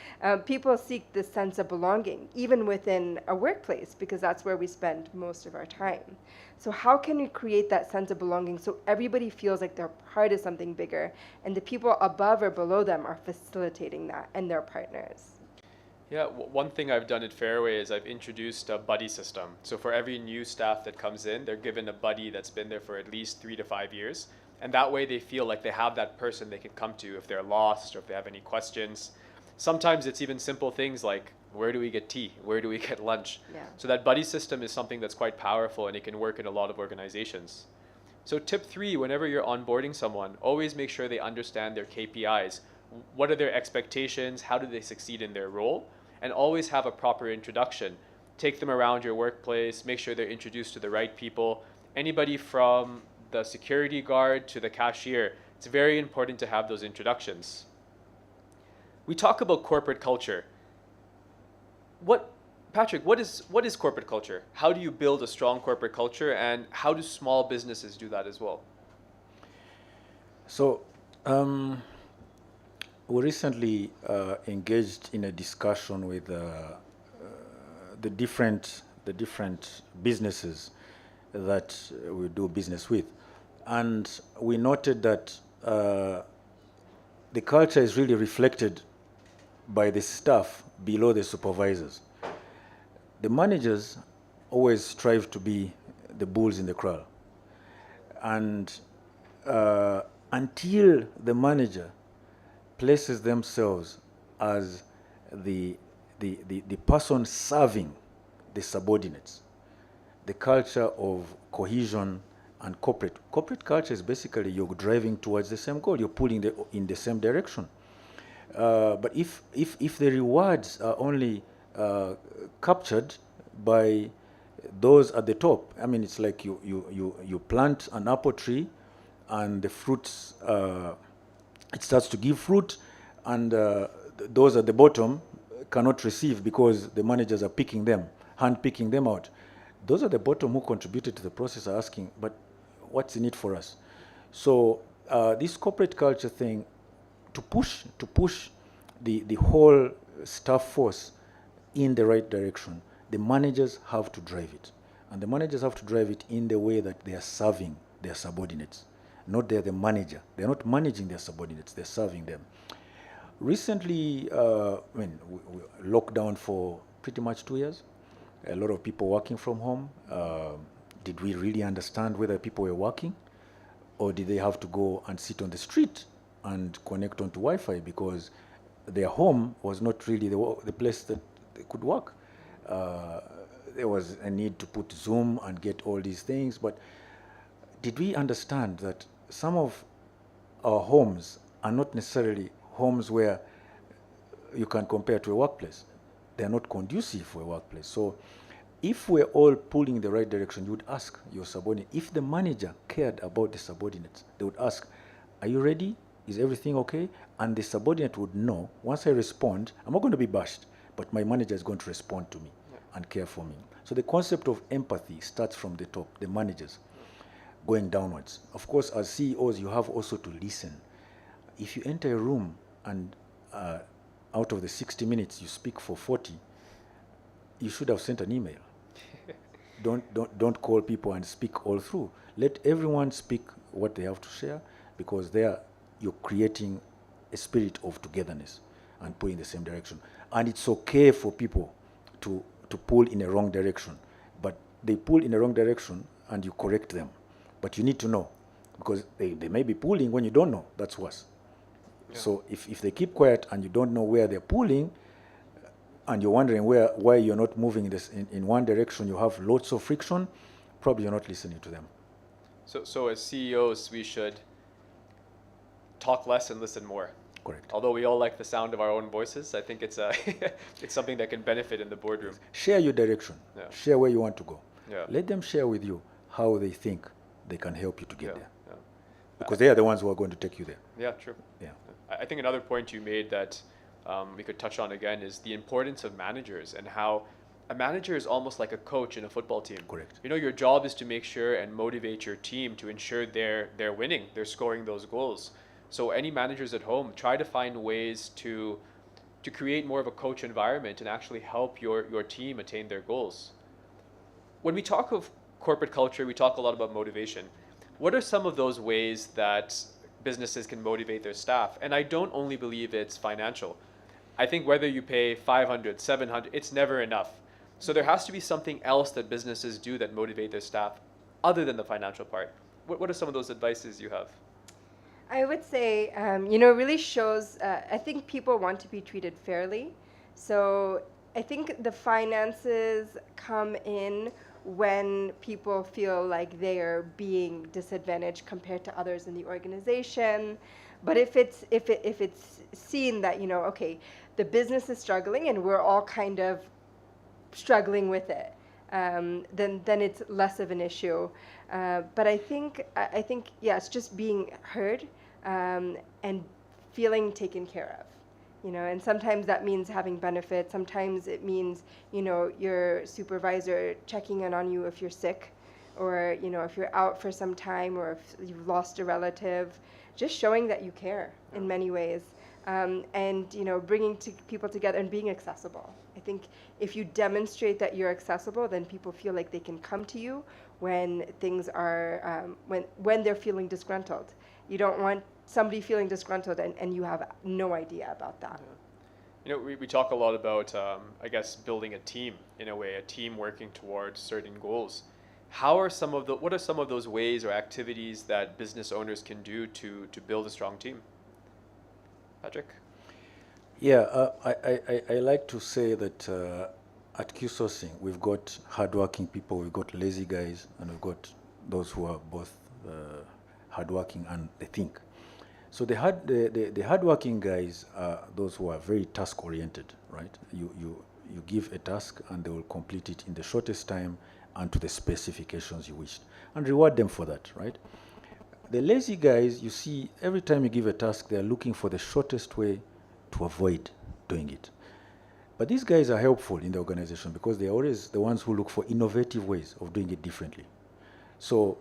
people seek this sense of belonging, even within a workplace, because that's where we spend most of our time. So how can we create that sense of belonging so everybody feels like they're part of something bigger, and the people above or below them are facilitating that, and they're partners? Yeah, one thing I've done at Fairway is I've introduced a buddy system. So for every new staff that comes in, they're given a buddy that's been there for at least 3 to 5 years. And that way they feel like they have that person they can come to if they're lost or if they have any questions. Sometimes it's even simple things like, where do we get tea? Where do we get lunch? Yeah. So that buddy system is something that's quite powerful, and it can work in a lot of organizations. So tip 3, whenever you're onboarding someone, always make sure they understand their KPIs. What are their expectations? How do they succeed in their role? And always have a proper introduction. Take them around your workplace, make sure they're introduced to the right people. Anybody from the security guard to the cashier, it's very important to have those introductions. We talk about corporate culture. Patrick, what is corporate culture? How do you build a strong corporate culture, and how do small businesses do that as well? So We recently engaged in a discussion with the different businesses that we do business with, and we noted that the culture is really reflected by the staff below the supervisors. The managers always strive to be the bulls in the corral, and until the manager places themselves as the person serving the subordinates, the culture of cohesion and corporate culture is basically you're driving towards the same goal, you're pulling in the same direction. But if the rewards are only captured by those at the top, I mean, it's like you plant an apple tree, and the fruits it starts to give fruit, and those at the bottom cannot receive because the managers are picking them, hand picking them out. Those at the bottom who contributed to the process are asking, but what's in it for us? So this corporate culture thing, to push the whole staff force in the right direction, the managers have to drive it. And the managers have to drive it in the way that they are serving their subordinates. Not they're the manager. They're not managing their subordinates, they're serving them. Recently, we locked down for pretty much 2 years. A lot of people working from home. Did we really understand whether people were working? Or did they have to go and sit on the street and connect onto Wi-Fi because their home was not really the place that they could work? There was a need to put Zoom and get all these things, but did we understand that some of our homes are not necessarily homes where you can compare to a workplace? They're not conducive for a workplace. So if we're all pulling in the right direction, you would ask your subordinate. If the manager cared about the subordinates, they would ask, are you ready? Is everything okay? And the subordinate would know, once I respond, I'm not going to be bashed, but my manager is going to respond to me and care for me. So the concept of empathy starts from the top, the managers, going downwards. Of course, as CEOs, you have also to listen. If you enter a room and out of the 60 minutes you speak for 40, you should have sent an email. Don't call people and speak all through. Let everyone speak what they have to share, because there you're creating a spirit of togetherness and pull in the same direction. And it's okay for people to pull in a wrong direction, but they pull in a wrong direction and you correct them. But you need to know, because they may be pulling when you don't know. That's worse. Yeah. So if they keep quiet and you don't know where they're pulling, and you're wondering why you're not moving in one direction, you have lots of friction, probably you're not listening to them. So as CEOs, we should talk less and listen more. Correct. Although we all like the sound of our own voices, I think it's it's something that can benefit in the boardroom. Share your direction. Yeah. Share where you want to go. Yeah. Let them share with you how they think they can help you to get there. Yeah. Because they are the ones who are going to take you there. Yeah, true. Yeah. I think another point you made that we could touch on again is the importance of managers, and how a manager is almost like a coach in a football team. Correct. You know, your job is to make sure and motivate your team to ensure they're winning, they're scoring those goals. So any managers at home, try to find ways to create more of a coach environment and actually help your team attain their goals. When we talk of corporate culture, we talk a lot about motivation. What are some of those ways that businesses can motivate their staff? And I don't only believe it's financial. I think whether you pay 500, 700, it's never enough. So there has to be something else that businesses do that motivate their staff other than the financial part. What are some of those advices you have? I would say, really shows, I think people want to be treated fairly. So I think the finances come in when people feel like they are being disadvantaged compared to others in the organization. But if it's seen that, okay, the business is struggling and we're all kind of struggling with it, then it's less of an issue. But I think yeah, it's just being heard and feeling taken care of. And sometimes that means having benefits. Sometimes it means, your supervisor checking in on you if you're sick, or if you're out for some time, or if you've lost a relative, just showing that you care in many ways, and bringing people together and being accessible. I think if you demonstrate that you're accessible, then people feel like they can come to you when things are when they're feeling disgruntled. You don't want somebody feeling disgruntled and you have no idea about that. We talk a lot about, I guess, building a team in a way, a team working towards certain goals. What are some of those ways or activities that business owners can do to build a strong team? Patrick? Yeah, I like to say that at Q Sourcing, we've got hardworking people, we've got lazy guys, and we've got those who are both hardworking and they think. So the hardworking guys are those who are very task oriented, right? You give a task and they will complete it in the shortest time and to the specifications you wished, and reward them for that, right? The lazy guys, you see, every time you give a task, they are looking for the shortest way to avoid doing it. But these guys are helpful in the organization because they are always the ones who look for innovative ways of doing it differently. So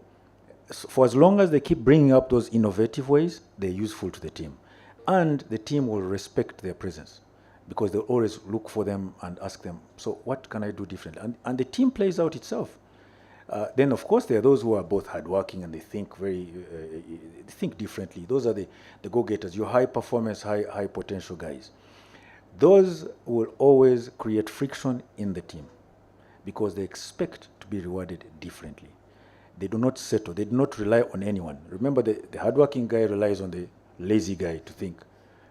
for as long as they keep bringing up those innovative ways, they're useful to the team. And the team will respect their presence because they'll always look for them and ask them, so what can I do differently? And the team plays out itself. Then, of course, there are those who are both hardworking and they think think differently. Those are the go-getters, your high performance, high potential guys. Those will always create friction in the team because they expect to be rewarded differently. They do not settle. They do not rely on anyone. Remember, the hardworking guy relies on the lazy guy to think,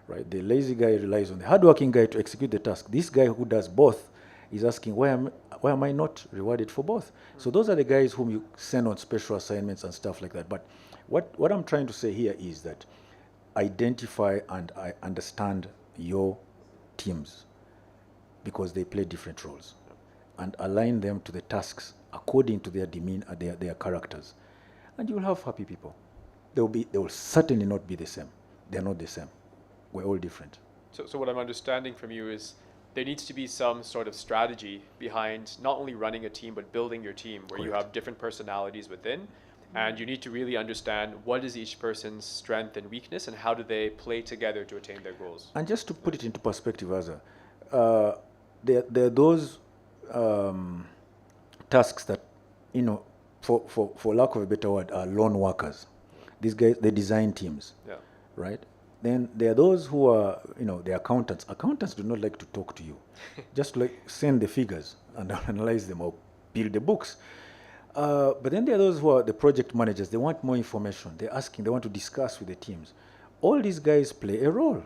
right? The lazy guy relies on the hardworking guy to execute the task. This guy who does both is asking, why am I not rewarded for both? So those are the guys whom you send on special assignments and stuff like that. But what I'm trying to say here is that identify and I understand your teams because they play different roles and align them to the tasks according to their demeanor, their characters. And you'll have happy people. They will certainly not be the same. They're not the same. We're all different. So what I'm understanding from you is there needs to be some sort of strategy behind not only running a team, but building your team where you have different personalities within. And you need to really understand what is each person's strength and weakness and how do they play together to attain their goals. And just to put it into perspective, Azza, there are those tasks that, for lack of a better word, are lone workers. These guys, they design teams, right? Then there are those who are, the accountants. Accountants do not like to talk to you. Just like send the figures and analyze them or build the books. But then there are those who are the project managers. They want more information. They're asking, they want to discuss with the teams. All these guys play a role.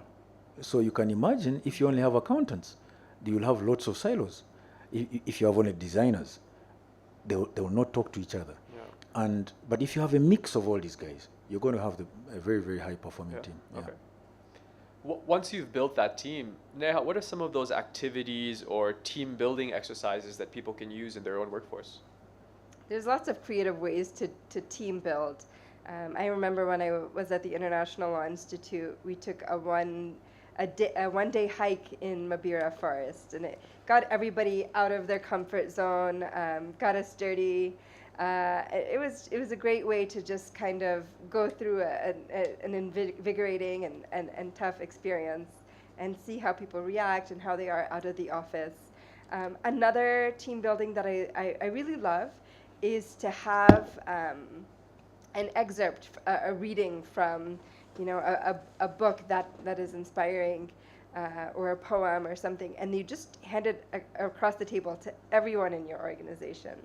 So you can imagine if you only have accountants, you will have lots of silos. If you have only designers, they will not talk to each other. Yeah. But if you have a mix of all these guys, you're going to have a very, very high performing team. Yeah. Okay. Once you've built that team, Neha, what are some of those activities or team building exercises that people can use in their own workforce? There's lots of creative ways to team build. I remember when I was at the International Law Institute, we took a one-day hike in Mabira Forest, and it got everybody out of their comfort zone, got us dirty. It was a great way to just kind of go through an invigorating and tough experience and see how people react and how they are out of the office. Another team building that I really love is to have an excerpt, a reading from a book that is inspiring, or a poem or something, and you just hand it across the table to everyone in your organization.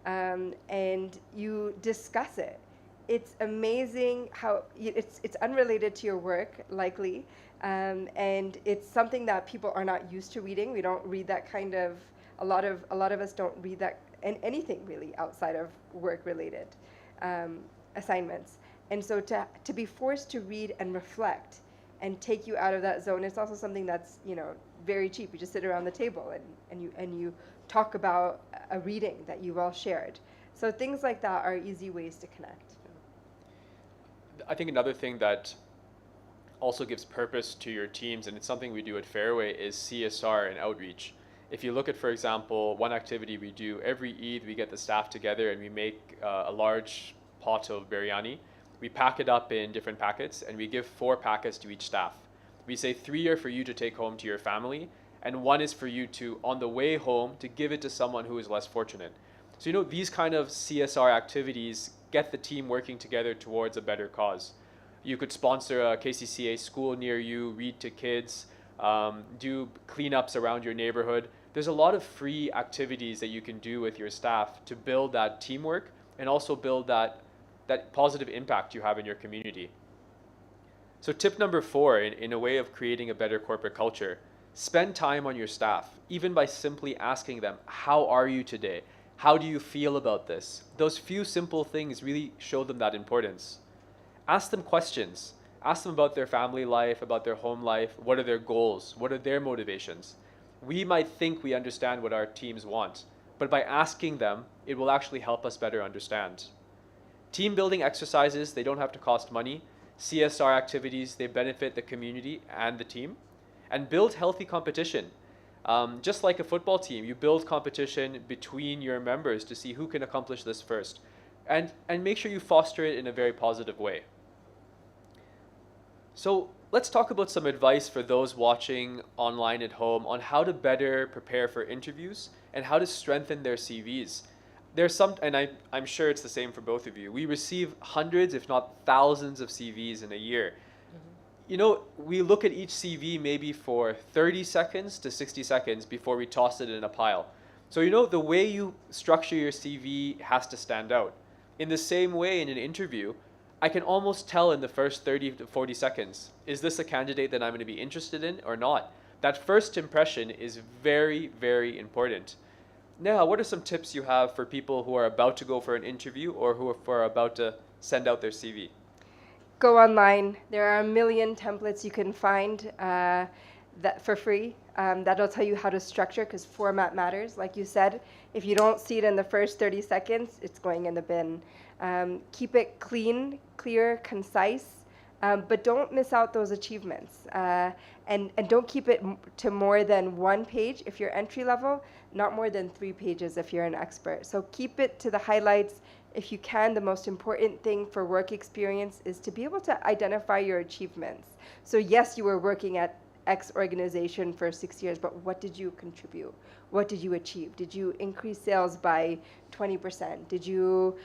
And you discuss it. It's amazing how it's unrelated to your work, likely, and it's something that people are not used to reading. We don't read that kind of. A lot of us don't read that anything really outside of work-related assignments. And so to be forced to read and reflect and take you out of that zone, it's also something that's very cheap. You just sit around the table and you talk about a reading that you've all shared. So things like that are easy ways to connect. I think another thing that also gives purpose to your teams, and it's something we do at Fairway, is CSR and outreach. If you look at, for example, one activity we do every Eid, we get the staff together and we make a large pot of biryani. We pack it up in different packets and we give 4 packets to each staff. We say 3 are for you to take home to your family, and 1 is for you to, on the way home, to give it to someone who is less fortunate. So, these kind of CSR activities get the team working together towards a better cause. You could sponsor a KCCA school near you, read to kids, do cleanups around your neighborhood. There's a lot of free activities that you can do with your staff to build that teamwork and also build that positive impact you have in your community. So tip number 4, in a way of creating a better corporate culture, spend time on your staff, even by simply asking them, how are you today? How do you feel about this? Those few simple things really show them that importance. Ask them questions. Ask them about their family life, about their home life. What are their goals? What are their motivations? We might think we understand what our teams want, but by asking them, it will actually help us better understand. Team building exercises, they don't have to cost money. CSR activities, they benefit the community and the team. And build healthy competition. Just like a football team, you build competition between your members to see who can accomplish this first. And make sure you foster it in a very positive way. So let's talk about some advice for those watching online at home on how to better prepare for interviews and how to strengthen their CVs. There's some, and I'm sure it's the same for both of you. We receive hundreds, if not thousands of CVs in a year. We look at each CV maybe for 30 seconds to 60 seconds before we toss it in a pile. So, the way you structure your CV has to stand out. In the same way, in an interview, I can almost tell in the first 30 to 40 seconds, is this a candidate that I'm going to be interested in or not? That first impression is very, very important. Now, what are some tips you have for people who are about to go for an interview or who are about to send out their CV? Go online. There are a million templates you can find that for free. That'll tell you how to structure, because format matters. Like you said, if you don't see it in the first 30 seconds, it's going in the bin. Keep it clean, clear, concise, but don't miss out those achievements. And don't keep it to more than 1 page if you're entry level, not more than 3 pages if you're an expert. So keep it to the highlights. If you can, the most important thing for work experience is to be able to identify your achievements. So yes, you were working at X organization for 6 years, but what did you contribute? What did you achieve? Did you increase sales by 20%? Did you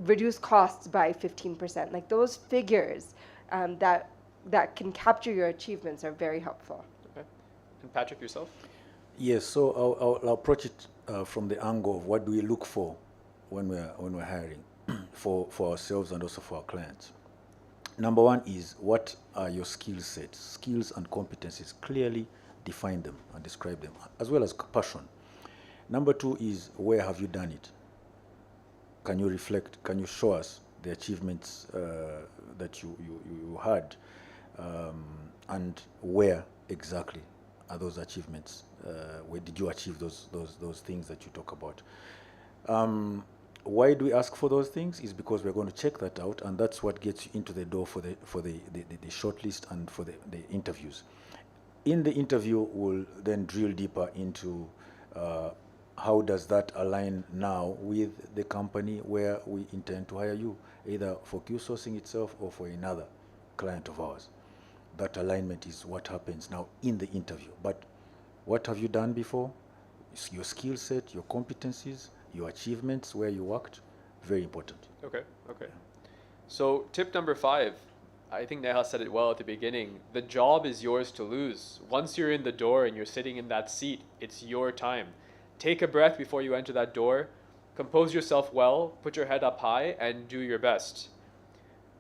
reduce costs by 15%? Like those figures that can capture your achievements are very helpful. Okay. And Patrick, yourself? Yes, so I'll approach it from the angle of what do we look for when we're hiring for ourselves and also for our clients. Number 1 is, what are your skill sets? Skills and competencies, clearly define them and describe them, as well as passion. Number 2 is, where have you done it? Can you reflect? Can you show us the achievements that you had, and where exactly are those achievements? Where did you achieve those things that you talk about? Why do we ask for those things? Is because we're going to check that out, and that's what gets you into the door for the shortlist and for the interviews. In the interview, we'll then drill deeper into how does that align now with the company where we intend to hire you, either for Q-Sourcing itself or for another client of ours. That alignment is what happens now in the interview. But what have you done before? Your skill set, your competencies, your achievements, where you worked, very important. Okay. So tip number 5, I think Neha said it well at the beginning. The job is yours to lose. Once you're in the door and you're sitting in that seat, it's your time. Take a breath before you enter that door. Compose yourself well, put your head up high, and do your best.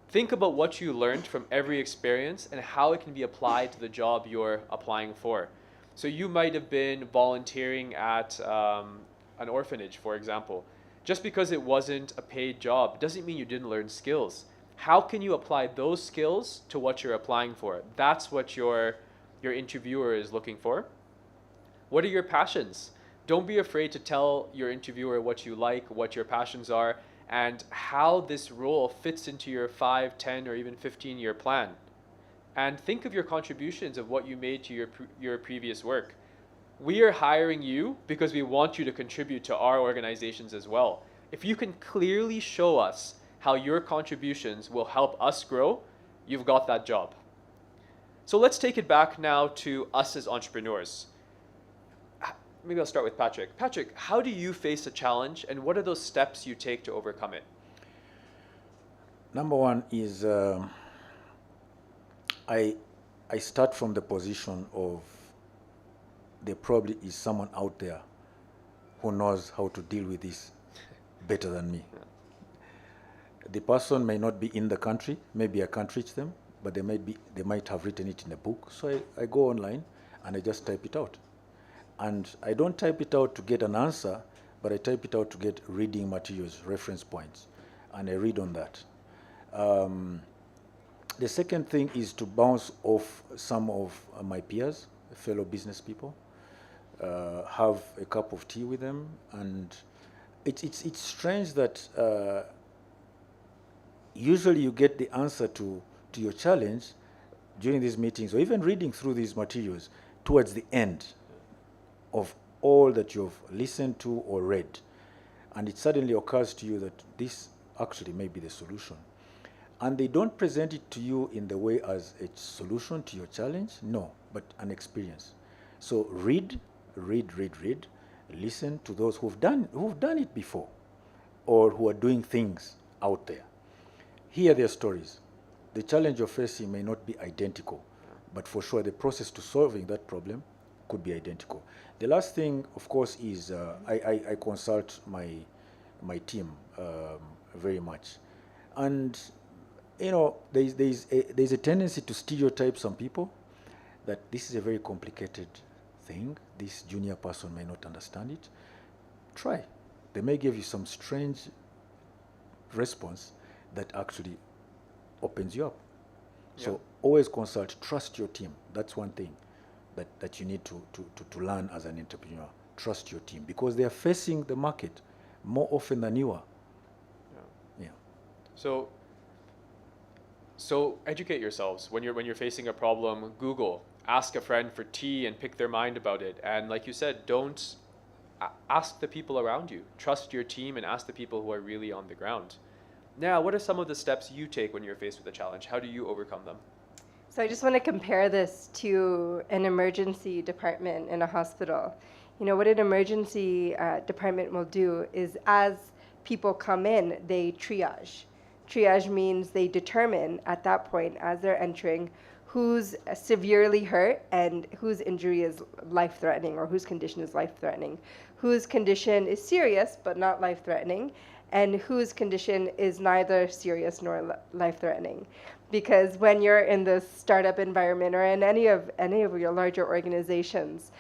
Think about what you learned from every experience and how it can be applied to the job you're applying for. So you might have been volunteering at an orphanage, for example. Just because it wasn't a paid job doesn't mean you didn't learn skills. How can you apply those skills to what you're applying for? That's what your interviewer is looking for. What are your passions? Don't be afraid to tell your interviewer what you like, what your passions are, and how this role fits into your 5, 10, or even 15-year plan. And think of your contributions of what you made to your previous work. We are hiring you because we want you to contribute to our organizations as well. If you can clearly show us how your contributions will help us grow, you've got that job. So let's take it back now to us as entrepreneurs. Maybe I'll start with Patrick. Patrick, how do you face a challenge and what are those steps you take to overcome it? Number one is I start from the position of there probably is someone out there who knows how to deal with this better than me. Yeah. The person may not be in the country, maybe I can't reach them, but they might have written it in a book. So I go online and I just type it out. And I don't type it out to get an answer, but I type it out to get reading materials, reference points, and I read on that. The second thing is to bounce off some of my peers, fellow business people, have a cup of tea with them, and it's strange that usually you get the answer to your challenge during these meetings, or even reading through these materials towards the end of all that you've listened to or read. And it suddenly occurs to you that this actually may be the solution. And they don't present it to you in the way as a solution to your challenge, no, but an experience. So read, listen to those who've done it before, or who are doing things out there. Hear their stories. The challenge you're facing may not be identical, but for sure the process to solving that problem could be identical. The last thing, of course, is I consult my team very much. And you know, there's a tendency to stereotype some people that this is a very complicated thing. This junior person may not understand it. Try. They may give you some strange response that actually opens you up. Yeah. So always consult, trust your team. That's one thing that you need to learn as an entrepreneur. Trust your team, because they are facing the market more often than you are. Yeah. So educate yourselves when you're facing a problem. Google, ask a friend for tea and pick their mind about it. And like you said, don't ask the people around you. Trust your team and ask the people who are really on the ground. Now, what are some of the steps you take when you're faced with a challenge? How do you overcome them? So I just want to compare this to an emergency department in a hospital. You know, what an emergency department will do is, as people come in, they triage. Triage means they determine at that point, as they're entering, who's severely hurt and whose injury is life-threatening, or whose condition is life-threatening, whose condition is serious but not life-threatening, and whose condition is neither serious nor life-threatening. Because when you're in this startup environment or in any of your larger organizations,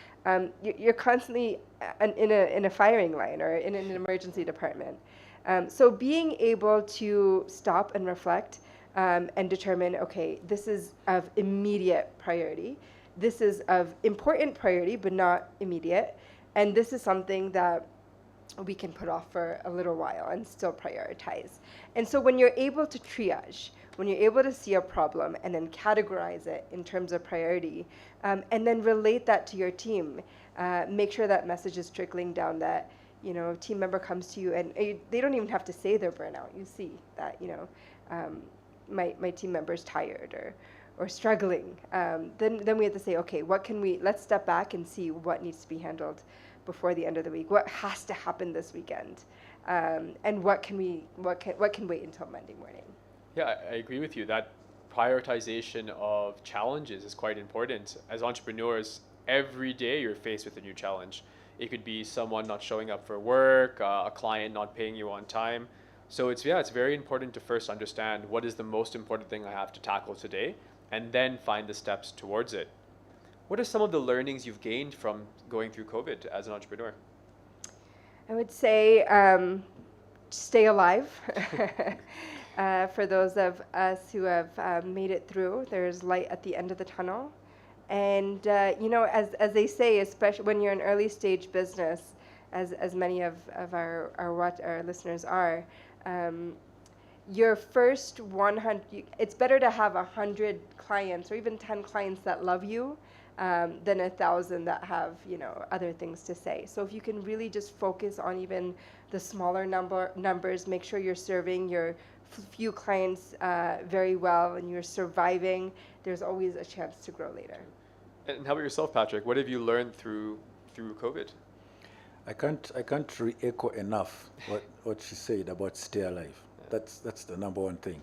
you're constantly in a firing line or in an emergency department. So being able to stop and reflect and determine, okay, this is of immediate priority, this is of important priority but not immediate, and this is something that we can put off for a little while and still prioritize. And so when you're able to triage, when you're able to see a problem and then categorize it in terms of priority, and then relate that to your team, make sure that message is trickling down, that, you know, a team member comes to you and they don't even have to say they're burnout. You see that, you know, my team member's tired or struggling. Then we have to say, okay, let's step back and see what needs to be handled before the end of the week. What has to happen this weekend, and what can wait until Monday morning. Yeah, I agree with you. That prioritization of challenges is quite important. As entrepreneurs, every day you're faced with a new challenge. It could be someone not showing up for work, a client not paying you on time. So it's very important to first understand what is the most important thing I have to tackle today, and then find the steps towards it. What are some of the learnings you've gained from going through COVID as an entrepreneur? I would say stay alive. For those of us who have made it through, there's light at the end of the tunnel. And you know, as they say, especially when you're an early stage business, as many of our listeners are, your first 100, it's better to have 100 clients or even 10 clients that love you than 1,000 that have, other things to say. So if you can really just focus on even the smaller numbers, make sure you're serving your few clients very well and you're surviving, there's always a chance to grow later. And how about yourself, Patrick? What have you learned through COVID? I can't re-echo enough what she said about stay alive. That's the number one thing.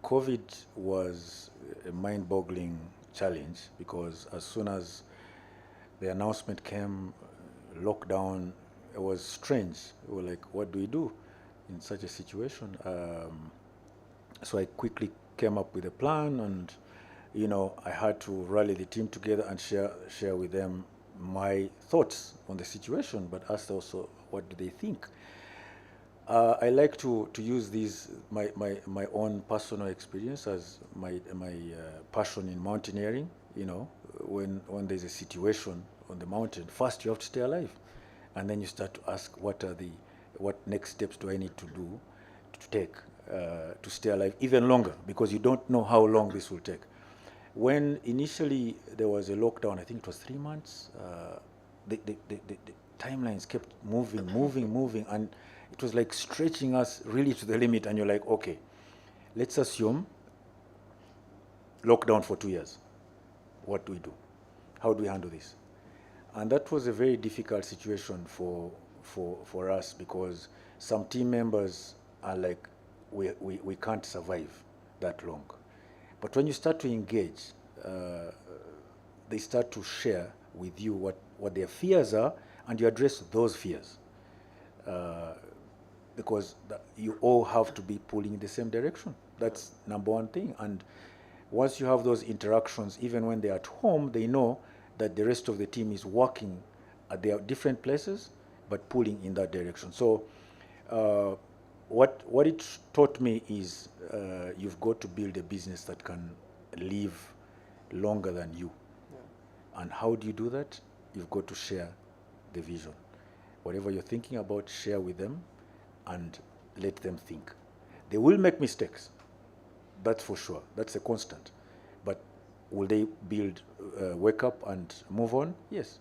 COVID was a mind-boggling challenge because as soon as the announcement came, lockdown, it was strange. We were like, what do we do in such a situation? So I quickly came up with a plan, and I had to rally the team together and share with them my thoughts on the situation, but ask also what do they think. I like to use my own personal experience as my passion in mountaineering. When there's a situation on the mountain, first you have to stay alive, and then you start to ask what next steps do I need to do to take to stay alive even longer, because you don't know how long this will take. When initially there was a lockdown, I think it was 3 months, the timelines kept moving, and it was like stretching us really to the limit, and you're like, okay, let's assume lockdown for 2 years. What do we do? How do we handle this? And that was a very difficult situation for us, because some team members are like, we can't survive that long. But when you start to engage, they start to share with you what their fears are, and you address those fears. Because you all have to be pulling in the same direction. That's number one thing. And once you have those interactions, even when they're at home, they know that the rest of the team is working at their different places, but pulling in that direction. So what it taught me is you've got to build a business that can live longer than you. Yeah. And how do you do that? You've got to share the vision. Whatever you're thinking about, share with them and let them think. They will make mistakes, that's for sure. That's a constant. But will they wake up and move on? Yes.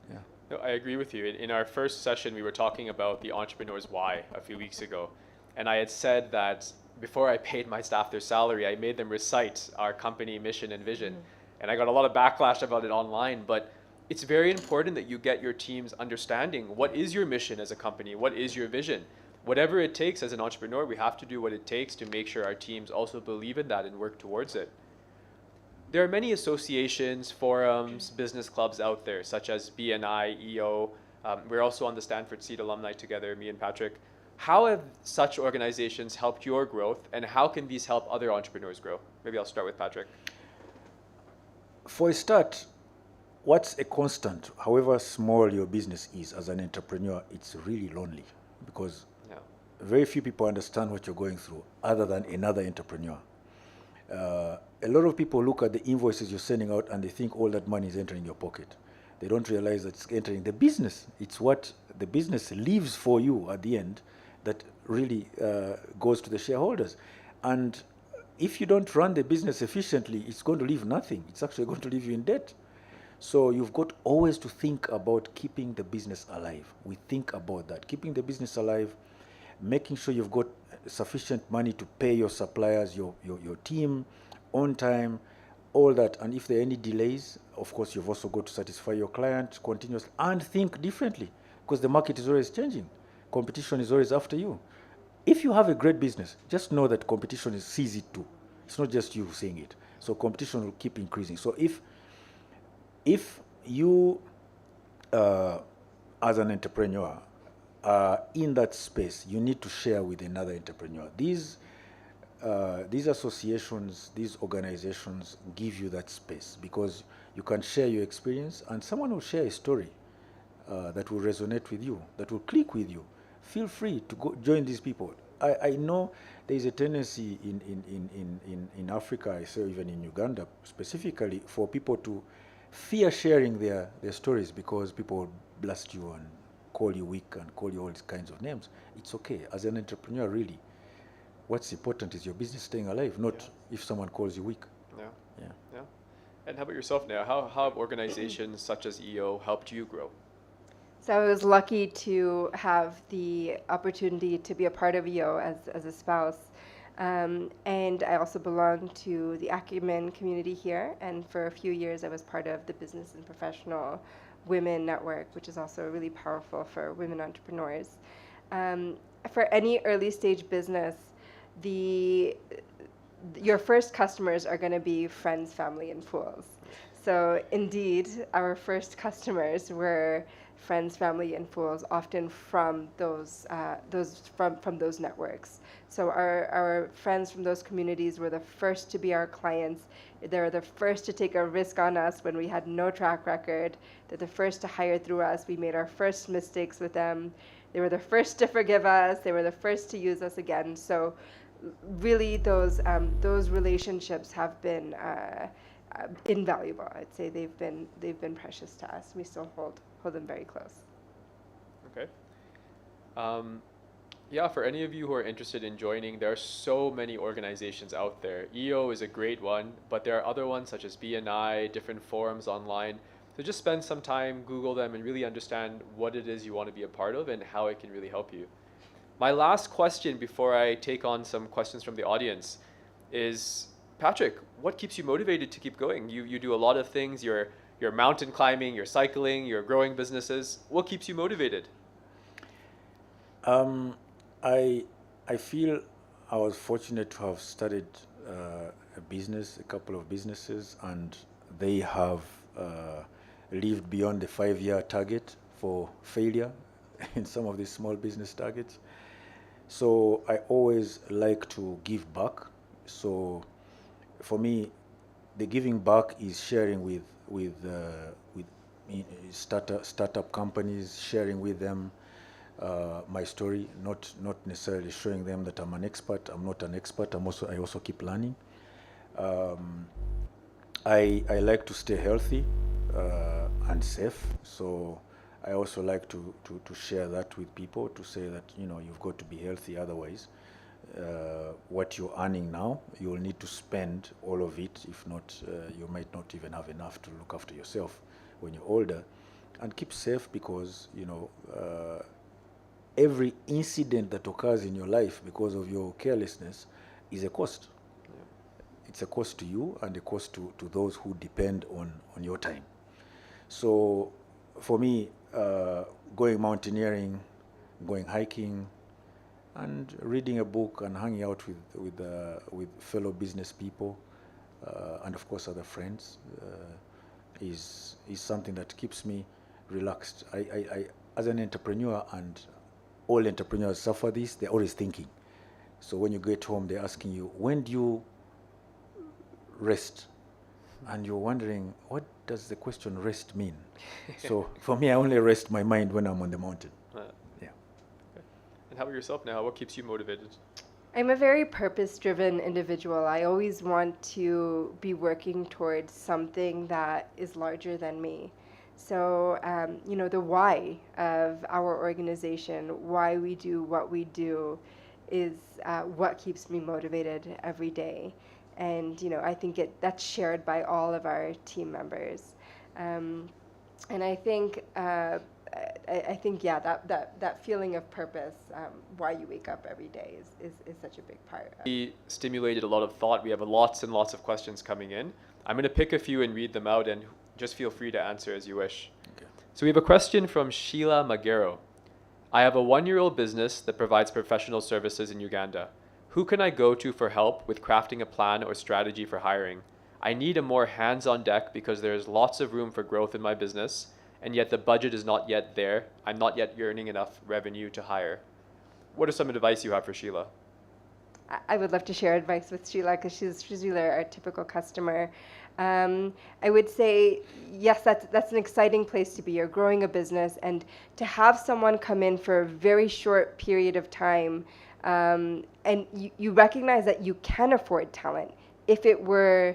Yeah. No, I agree with you. In our first session, we were talking about the entrepreneur's why a few weeks ago. And I had said that before I paid my staff their salary, I made them recite our company mission and vision. Mm-hmm. And I got a lot of backlash about it online, but it's very important that you get your teams understanding what is your mission as a company, what is your vision. Whatever it takes as an entrepreneur, we have to do what it takes to make sure our teams also believe in that and work towards it. There are many associations, forums, business clubs out there, such as BNI, EO. We're also on the Stanford Seed alumni together, me and Patrick. How have such organizations helped your growth, and how can these help other entrepreneurs grow? Maybe I'll start with Patrick. For a start, what's a constant, however small your business is as an entrepreneur, it's really lonely, because very few people understand what you're going through other than another entrepreneur. A lot of people look at the invoices you're sending out and they think all that money is entering your pocket. They don't realize that it's entering the business. It's what the business leaves for you at the end that really goes to the shareholders. And if you don't run the business efficiently, it's going to leave nothing. It's actually going to leave you in debt. So you've got always to think about keeping the business alive. We think about that, keeping the business alive, making sure you've got sufficient money to pay your suppliers, your team on time, all that. And if there are any delays, of course, you've also got to satisfy your client continuously and think differently, because the market is always changing. Competition is always after you. If you have a great business, just know that competition sees it too. It's not just you seeing it. So competition will keep increasing. So if you, as an entrepreneur, in that space, you need to share with another entrepreneur. These associations, these organizations give you that space, because you can share your experience and someone will share a story that will resonate with you, that will click with you. Feel free to go join these people. I know there is a tendency in Africa, I say even in Uganda specifically, for people to fear sharing their stories, because people will blast you and call you weak and call you all these kinds of names. It's okay. As an entrepreneur, really, what's important is your business staying alive, not if someone calls you weak. Yeah. And how about yourself now? How have organizations such as EO helped you grow? So I was lucky to have the opportunity to be a part of EO as a spouse. And I also belong to the Acumen community here. And for a few years, I was part of the Business and Professional Women Network, which is also really powerful for women entrepreneurs. For any early stage business, your first customers are going to be friends, family, and fools. So indeed, our first customers were friends, family, and fools, often from those networks. So our friends from those communities were the first to be our clients. They were the first to take a risk on us when we had no track record. They're the first to hire through us. We made our first mistakes with them. They were the first to forgive us. They were the first to use us again. So really, those relationships have been invaluable. I'd say they've been precious to us. We still hold them very close. Okay. Yeah, for any of you who are interested in joining, there are so many organizations out there. EO is a great one, but there are other ones such as BNI, different forums online. So just spend some time, Google them, and really understand what it is you want to be a part of and how it can really help you. My last question before I take on some questions from the audience is, Patrick, what keeps you motivated to keep going? You do a lot of things. You're mountain climbing, you're cycling, you're growing businesses. What keeps you motivated? I feel I was fortunate to have started a couple of businesses, and they have lived beyond the 5-year target for failure in some of these small business targets. So I always like to give back. So for me, the giving back is sharing with startup companies, sharing with them my story, not necessarily showing them that I'm an expert. I'm not an expert. I also keep learning. I like to stay healthy and safe. So I also like to share that with people, to say that, you've got to be healthy, otherwise what you're earning now, you'll need to spend all of it. If not, you might not even have enough to look after yourself when you're older. And keep safe, because every incident that occurs in your life because of your carelessness is a cost. Yeah. It's a cost to you and a cost to those who depend on your time. So for me, going mountaineering, going hiking, and reading a book and hanging out with fellow business people, and of course other friends, is something that keeps me relaxed. I as an entrepreneur, and all entrepreneurs suffer this, they're always thinking. So when you get home, they're asking you, when do you rest? And you're wondering, what does the question rest mean? So for me, I only rest my mind when I'm on the mountain. Yeah. Okay. And how about yourself now? What keeps you motivated? I'm a very purpose-driven individual. I always want to be working towards something that is larger than me. So, the why of our organization, why we do what we do, is what keeps me motivated every day. And, I think that's shared by all of our team members. And I think, that feeling of purpose, why you wake up every day, is such a big part. We stimulated a lot of thought. We have lots and lots of questions coming in. I'm going to pick a few and read them out, and just feel free to answer as you wish. Okay. So we have a question from Sheila Magero. I have a 1-year-old business that provides professional services in Uganda. Who can I go to for help with crafting a plan or strategy for hiring? I need a more hands-on deck because there is lots of room for growth in my business, and yet the budget is not yet there. I'm not yet earning enough revenue to hire. What are some advice you have for Sheila? I would love to share advice with Sheila, because she's really our typical customer. I would say, yes, that's an exciting place to be. You're growing a business, and to have someone come in for a very short period of time, and you recognize that you can afford talent if it were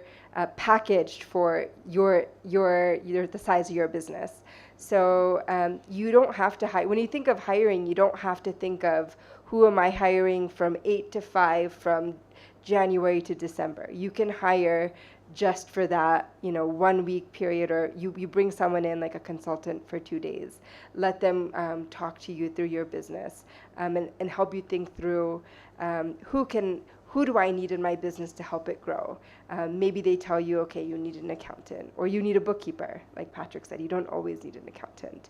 packaged for the size of your business. So you don't have to hire. When you think of hiring, you don't have to think of, who am I hiring from 8 to 5 from January to December. You can hire just for that, 1 week period, or you bring someone in like a consultant for 2 days. Let them talk to you through your business, and help you think through who do I need in my business to help it grow. Maybe they tell you, okay, you need an accountant, or you need a bookkeeper. Like Patrick said, you don't always need an accountant.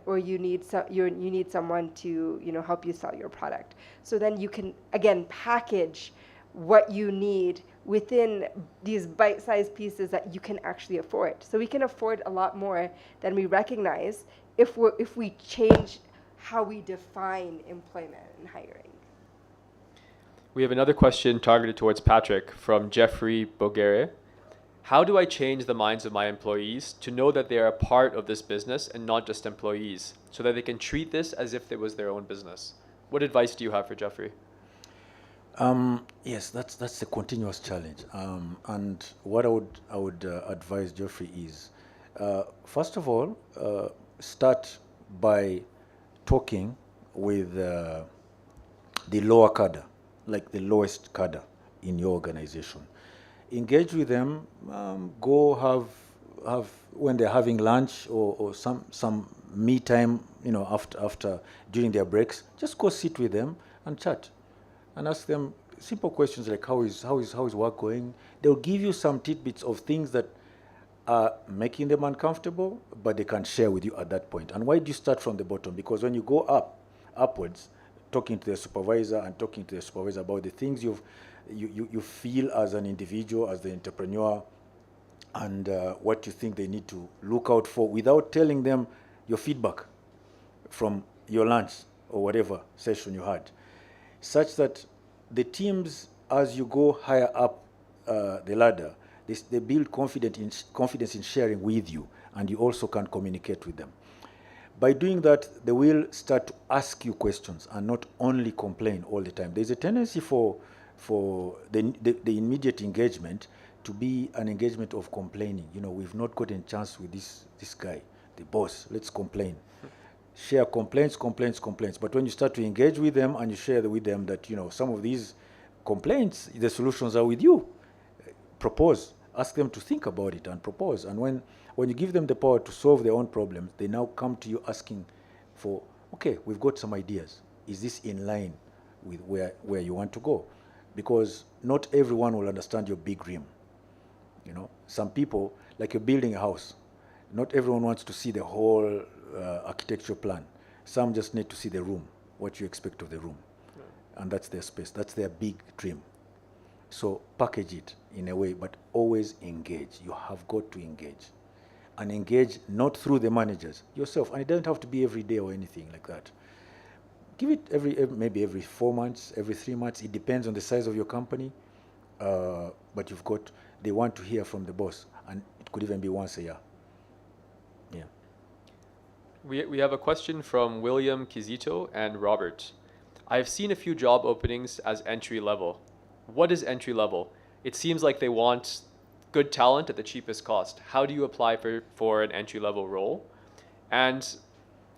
Or you need you need someone to help you sell your product. So then you can again package what you need within these bite-sized pieces that you can actually afford. So we can afford a lot more than we recognize if we change how we define employment and hiring. We have another question targeted towards Patrick from Jeffrey Bogere. How do I change the minds of my employees to know that they are a part of this business and not just employees, so that they can treat this as if it was their own business? What advice do you have for Jeffrey? Yes, that's a continuous challenge. And what I would advise Geoffrey is, first of all, start by talking with the lower cadre, like the lowest cadre in your organization. Engage with them. Go have when they're having lunch or some me time, after during their breaks. Just go sit with them and chat, and ask them simple questions like how is work going. They'll give you some tidbits of things that are making them uncomfortable, but they can share with you at that point. And why do you start from the bottom? Because when you go upwards, talking to the supervisor about the things you feel as an individual, as the entrepreneur, and what you think they need to look out for, without telling them your feedback from your lunch or whatever session you had, such that the teams, as you go higher up the ladder, they build confidence in sharing with you, and you also can communicate with them. By doing that, they will start to ask you questions and not only complain all the time. There's a tendency for the immediate engagement to be an engagement of complaining. We've not gotten a chance with this guy, the boss. Let's complain. Share complaints. But when you start to engage with them and you share with them that some of these complaints, the solutions are with you, propose. Ask them to think about it and propose. And when you give them the power to solve their own problems, they now come to you asking for, okay, we've got some ideas. Is this in line with where you want to go? Because not everyone will understand your big dream. Some people, like you're building a house, not everyone wants to see the whole architecture plan. Some just need to see the room, what you expect of the room. Yeah. And that's their space. That's their big dream. So package it in a way, but always engage. You have got to engage. And engage not through the managers, yourself. And it doesn't have to be every day or anything like that. Give it maybe every 4 months, every 3 months. It depends on the size of your company. But they want to hear from the boss. And it could even be once a year. Yeah. We have a question from William Kizito and Robert. I've seen a few job openings as entry level. What is entry level? It seems like they want good talent at the cheapest cost. How do you apply for an entry level role? And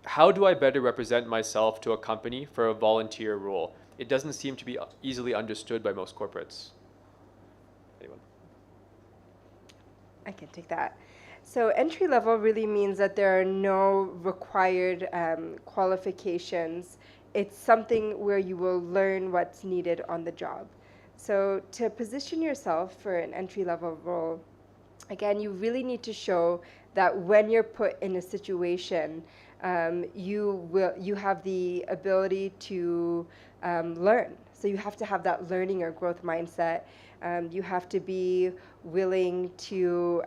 how do I better represent myself to a company for a volunteer role? It doesn't seem to be easily understood by most corporates. Anyone? I can take that. So entry level really means that there are no required qualifications. It's something where you will learn what's needed on the job. So to position yourself for an entry-level role, again, you really need to show that when you're put in a situation, you have the ability to learn. So you have to have that learning or growth mindset. You have to be willing to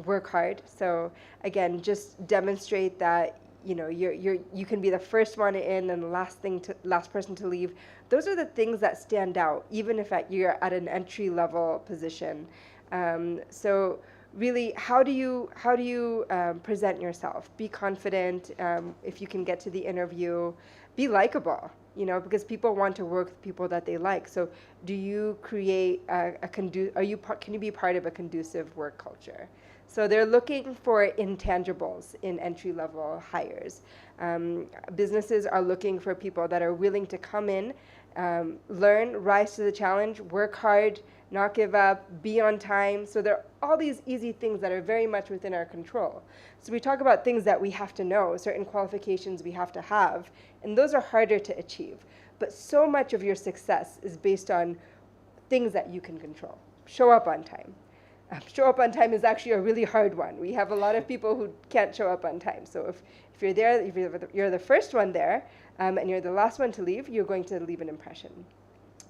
work hard. So again, just demonstrate that you can be the first one in and the last person to leave. Those are the things that stand out, even if you're at an entry level position. So really, how do you present yourself? Be confident. If you can get to the interview, be likable. Because people want to work with people that they like. So, do you create can you be part of a conducive work culture? So they're looking for intangibles in entry-level hires. Businesses are looking for people that are willing to come in learn, rise to the challenge, work hard, not give up, be on time. So there are all these easy things that are very much within our control. So we talk about things that we have to know, certain qualifications we have to have, and those are harder to achieve. But so much of your success is based on things that you can control. Show up on time. Show up on time is actually a really hard one. We have a lot of people who can't show up on time. So if you're there, if you're the first one there, and you're the last one to leave, you're going to leave an impression.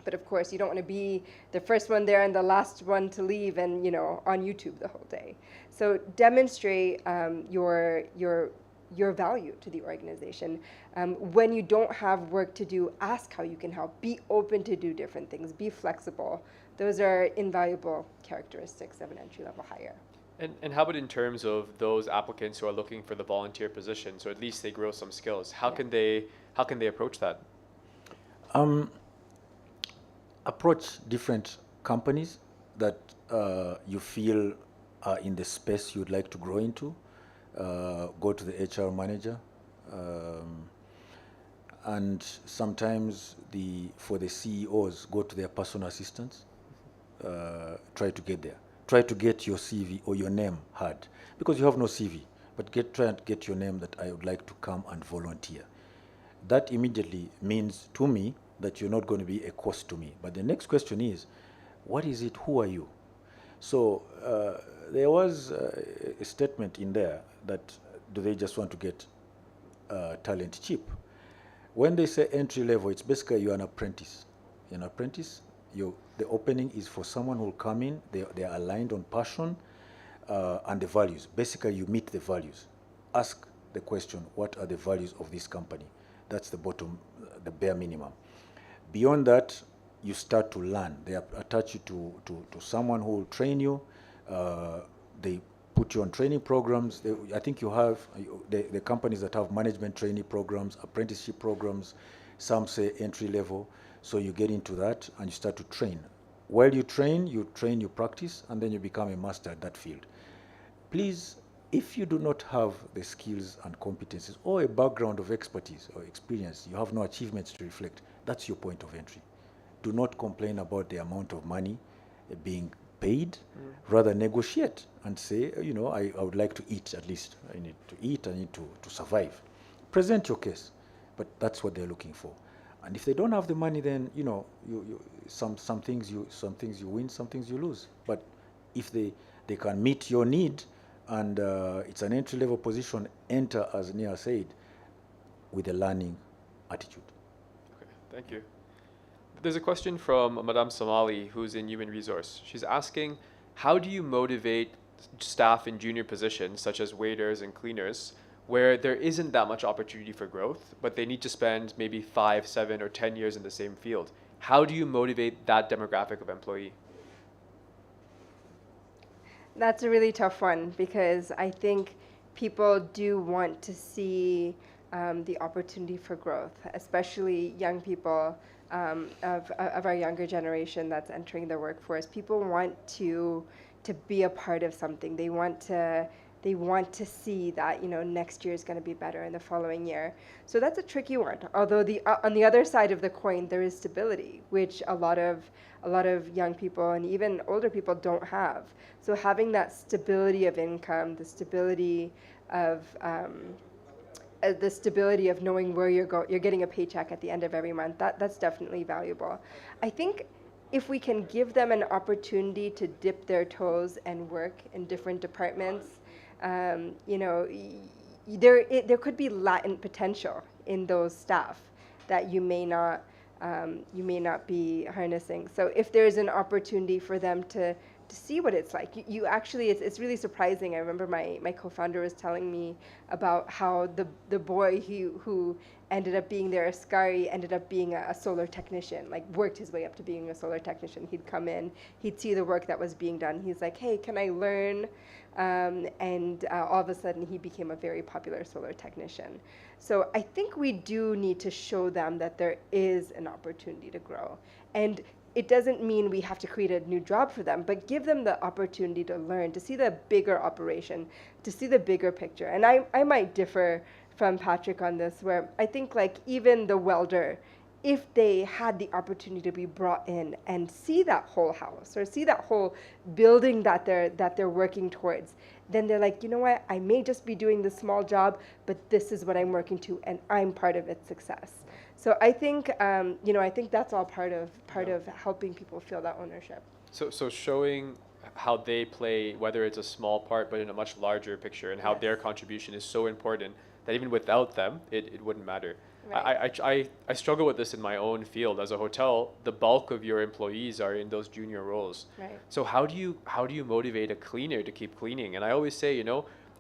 But of course, you don't want to be the first one there and the last one to leave and, on YouTube the whole day. So demonstrate your value to the organization. When you don't have work to do, ask how you can help. Be open to do different things. Be flexible. Those are invaluable characteristics of an entry-level hire. And how about in terms of those applicants who are looking for the volunteer position, so at least they grow some skills? How can they approach that? Approach different companies that you feel are in the space you'd like to grow into. Go to the HR manager, and sometimes for the CEOs, go to their personal assistants. Try to get there. Try to get your CV or your name heard, because you have no CV. But try and get your name that I would like to come and volunteer. That immediately means to me that you're not going to be a cost to me. But the next question is, what is it? Who are you? So there was a statement in there that do they just want to get talent cheap? When they say entry level, it's basically you're an apprentice. You're an apprentice. The opening is for someone who will come in. They are aligned on passion and the values. Basically, you meet the values. Ask the question, what are the values of this company? That's the bottom, the bare minimum. Beyond that, you start to learn. They attach you to someone who will train you. They put you on training programs. I think you have the companies that have management training programs, apprenticeship programs. Some say entry level. So you get into that and you start to train. While you train, you practice, and then you become a master at that field. Please, if you do not have the skills and competencies or a background of expertise or experience, you have no achievements to reflect, that's your point of entry. Do not complain about the amount of money being paid. Rather negotiate and say, I would like to eat at least. I need to eat, I need to survive. Present your case, but that's what they're looking for. And if they don't have the money, then some things you win, some things you lose. But if they can meet your need, and it's an entry-level position, enter, as Nia said, with a learning attitude. Okay, thank you. There's a question from Madame Somali, who's in human resource. She's asking, how do you motivate staff in junior positions, such as waiters and cleaners, where there isn't that much opportunity for growth, but they need to spend maybe 5, 7, or 10 years in the same field? How do you motivate that demographic of employee? That's a really tough one, because I think people do want to see the opportunity for growth, especially young people of our younger generation that's entering the workforce. People want to be a part of something. They want to see that next year is going to be better in the following year. So that's a tricky one. Although on the other side of the coin, there is stability, which a lot of young people and even older people don't have. So having that stability of income, the stability of knowing where you're getting a paycheck at the end of every month, that's definitely valuable. I think if we can give them an opportunity to dip their toes and work in different departments, there could be latent potential in those staff that you may not be harnessing. So if there's an opportunity for them to see what it's like, you actually, it's really surprising. I remember my co-founder was telling me about how the boy who ended up being their Askari ended up being a solar technician, like worked his way up to being a solar technician. He'd come in, he'd see the work that was being done. He's like, hey, can I learn? And all of a sudden he became a very popular solar technician. So I think we do need to show them that there is an opportunity to grow. And it doesn't mean we have to create a new job for them, but give them the opportunity to learn, to see the bigger operation, to see the bigger picture. And I might differ from Patrick on this, where I think like even the welder if they had the opportunity to be brought in and see that whole house or see that whole building that they're working towards, then they're like, you know what, I may just be doing this small job, but this is what I'm working to, and I'm part of its success. So I think, I think that's all part of helping people feel that ownership. So showing how they play, whether it's a small part, but in a much larger picture, and how Yes. their contribution is so important that even without them, it wouldn't matter. Right. I struggle with this in my own field. As a hotel, the bulk of your employees are in those junior roles. Right. So how do you motivate a cleaner to keep cleaning? And I always say,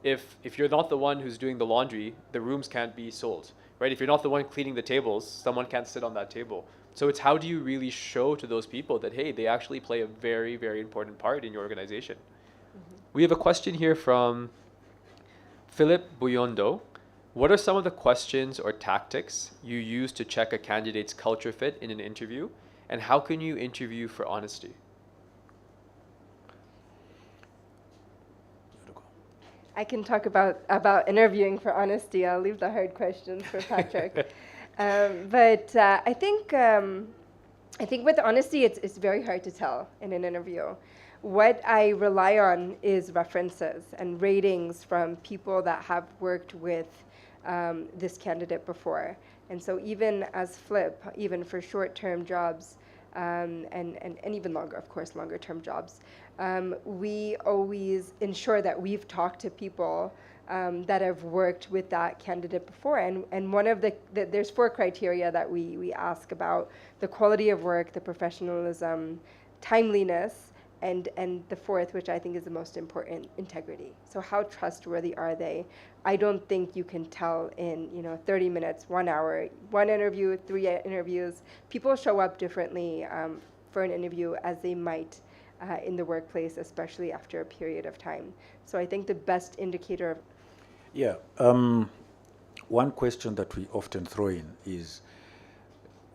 if you're not the one who's doing the laundry, the rooms can't be sold, right? If you're not the one cleaning the tables, someone can't sit on that table. So it's how do you really show to those people that, hey, they actually play a very, very important part in your organization? We have a question here from Philip Buyondo. What are some of the questions or tactics you use to check a candidate's culture fit in an interview? And how can you interview for honesty? I can talk about interviewing for honesty. I'll leave the hard questions for Patrick. But I think with honesty, it's very hard to tell in an interview. What I rely on is references and ratings from people that have worked with this candidate before. And so even as Flip, even for short-term jobs, and even longer, of course, longer-term jobs, we always ensure that we've talked to people that have worked with that candidate before. And one of there's 4 criteria that we ask about: the quality of work, the professionalism, timeliness, and the 4th, which I think is the most important, integrity. So how trustworthy are they? I don't think you can tell in 30 minutes, 1 hour, 1 interview, 3 interviews. People show up differently for an interview as they might in the workplace, especially after a period of time. So I think the best indicator of... Yeah. One question that we often throw in is,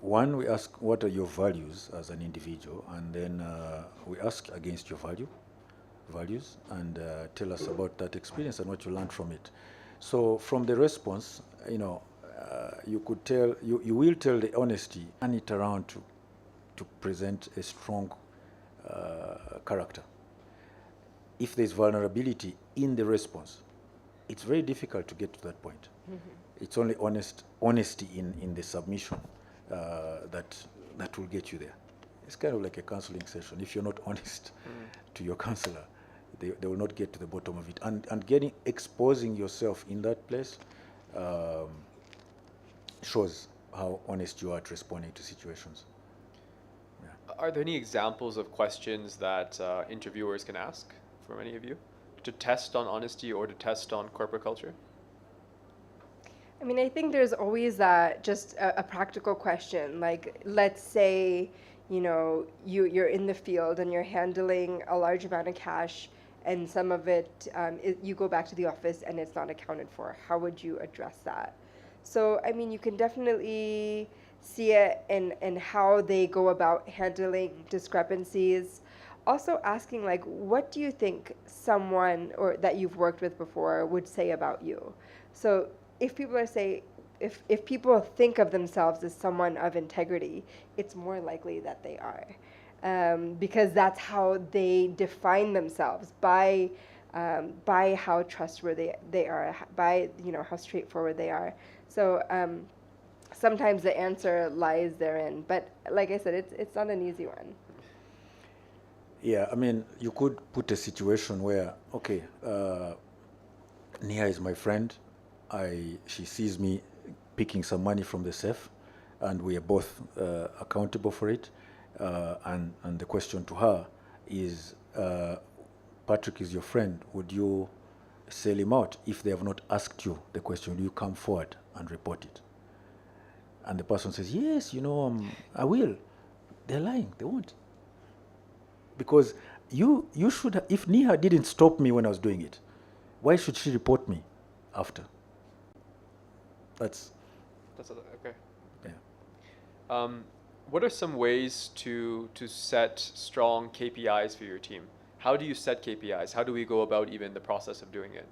one, we ask, what are your values as an individual? And then we ask against your values, and tell us about that experience and what you learned from it. So from the response, you could tell, you will tell the honesty, and it around to present a strong character. If there's vulnerability in the response, it's very difficult to get to that point. Mm-hmm. It's only honesty in the submission that will get you there. It's kind of like a counseling session. If you're not honest to your counselor, they will not get to the bottom of it. And exposing yourself in that place shows how honest you are at responding to situations. Yeah. Are there any examples of questions that interviewers can ask from any of you to test on honesty or to test on corporate culture? I mean, I think there's always just a practical question. Like, let's say, you're in the field and you're handling a large amount of cash, and some of it, you go back to the office and it's not accounted for. How would you address that? So, I mean, you can definitely see it in how they go about handling discrepancies. Also asking, like, what do you think someone or that you've worked with before would say about you? So if people think of themselves as someone of integrity, it's more likely that they are, because that's how they define themselves, by how trustworthy they are, by how straightforward they are. So sometimes the answer lies therein, but like I said, it's not an easy one. Yeah, I mean, you could put a situation where, okay, Nia is my friend. She sees me picking some money from the safe, and we are both accountable for it. And the question to her is, Patrick is your friend. Would you sell him out? If they have not asked you the question, will you come forward and report it? And the person says, yes, I will. They're lying. They won't. Because you should, if Nia didn't stop me when I was doing it, why should she report me after? That's okay. Yeah. What are some ways to set strong KPIs for your team? How do you set KPIs? How do we go about even the process of doing it?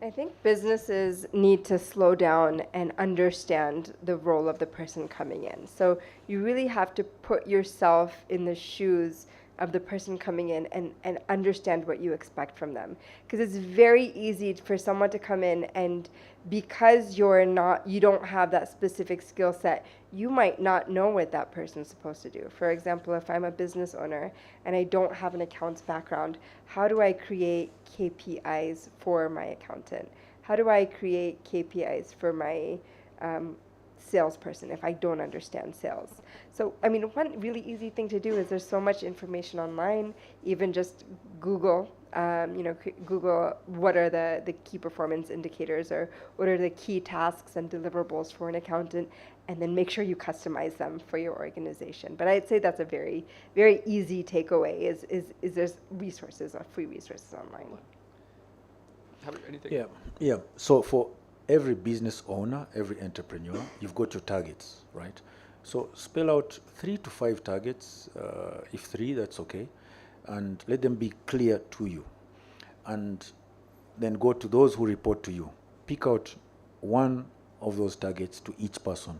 I think businesses need to slow down and understand the role of the person coming in. So you really have to put yourself in the shoes of the person coming in and understand what you expect from them. Because it's very easy for someone to come in, and because you don't have that specific skill set, you might not know what that person's supposed to do. For example, if I'm a business owner and I don't have an accounts background, how do I create KPIs for my accountant? How do I create KPIs for my salesperson if I don't understand sales? So, I mean, one really easy thing to do is there's so much information online, even just Google. Google what are the key performance indicators, or what are the key tasks and deliverables for an accountant, and then make sure you customize them for your organization. But I'd say that's a very, very easy takeaway is there's resources, free resources online. Anything? Yeah. So for every business owner, every entrepreneur, you've got your targets, right? So spell out 3 to 5 targets. If 3, that's okay, and let them be clear to you. And then go to those who report to you. Pick out one of those targets to each person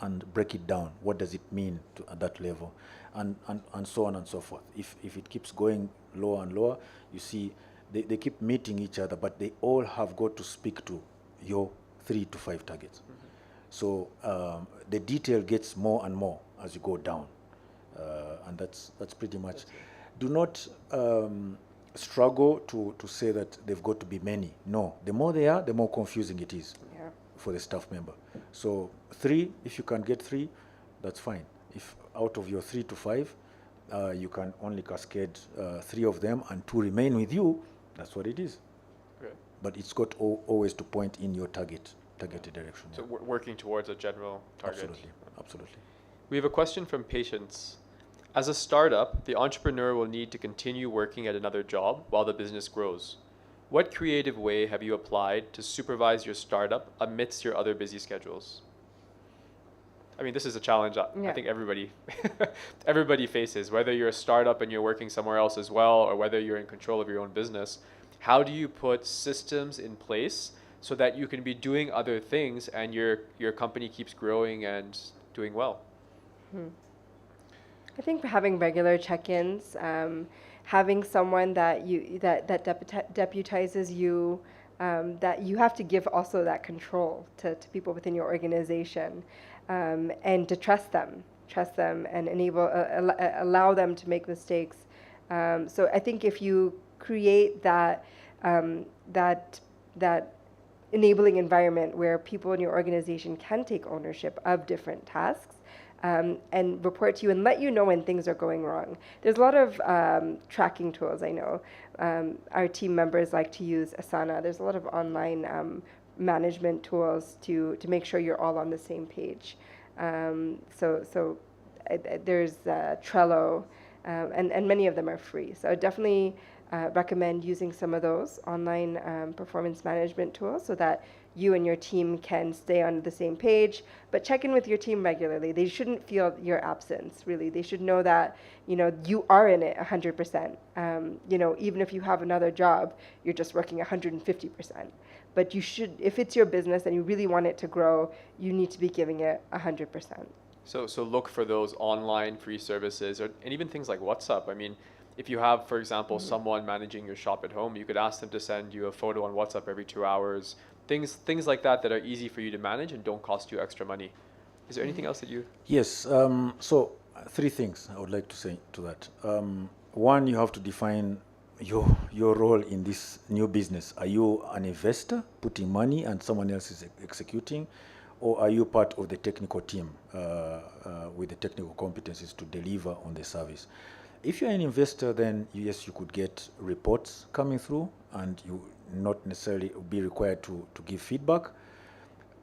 and break it down. What does it mean at that level? And so on and so forth. If it keeps going lower and lower, you see they keep meeting each other, but they all have got to speak to your 3 to 5 targets. Mm-hmm. So the detail gets more and more as you go down. And that's pretty much. Do not struggle to say that they've got to be many. No, the more they are, the more confusing it is for the staff member. So 3, if you can get 3, that's fine. If out of your 3 to 5, you can only cascade 3 of them and 2 remain with you, that's what it is. Okay. But it's got always to point in your targeted direction. So working towards a general target. Absolutely. We have a question from Patience. As a startup, the entrepreneur will need to continue working at another job while the business grows. What creative way have you applied to supervise your startup amidst your other busy schedules? I mean, this is a challenge I think everybody faces, whether you're a startup and you're working somewhere else as well, or whether you're in control of your own business. How do you put systems in place so that you can be doing other things and your company keeps growing and doing well? I think having regular check-ins, having someone that deputizes you, that you have to give also that control to people within your organization, and to trust them and allow them to make mistakes. So I think if you create that enabling environment where people in your organization can take ownership of different tasks, and report to you and let you know when things are going wrong. There's a lot of tracking tools, I know. Our team members like to use Asana. There's a lot of online management tools to make sure you're all on the same page. So there's Trello, and many of them are free. So I definitely recommend using some of those online performance management tools so that you and your team can stay on the same page, but check in with your team regularly. They shouldn't feel your absence, really. They should know that, you are in it 100%. Even if you have another job, you're just working 150%. But you should, if it's your business and you really want it to grow, you need to be giving it 100%. So look for those online free services, and even things like WhatsApp. I mean, if you have, for example, someone managing your shop at home, you could ask them to send you a photo on WhatsApp every 2 hours. Things like that are easy for you to manage and don't cost you extra money. Is there anything else that you? Yes. So 3 things I would like to say to that. One, you have to define your role in this new business. Are you an investor putting money and someone else is executing, or are you part of the technical team with the technical competencies to deliver on the service? If you're an investor, then yes, you could get reports coming through and you not necessarily be required to give feedback.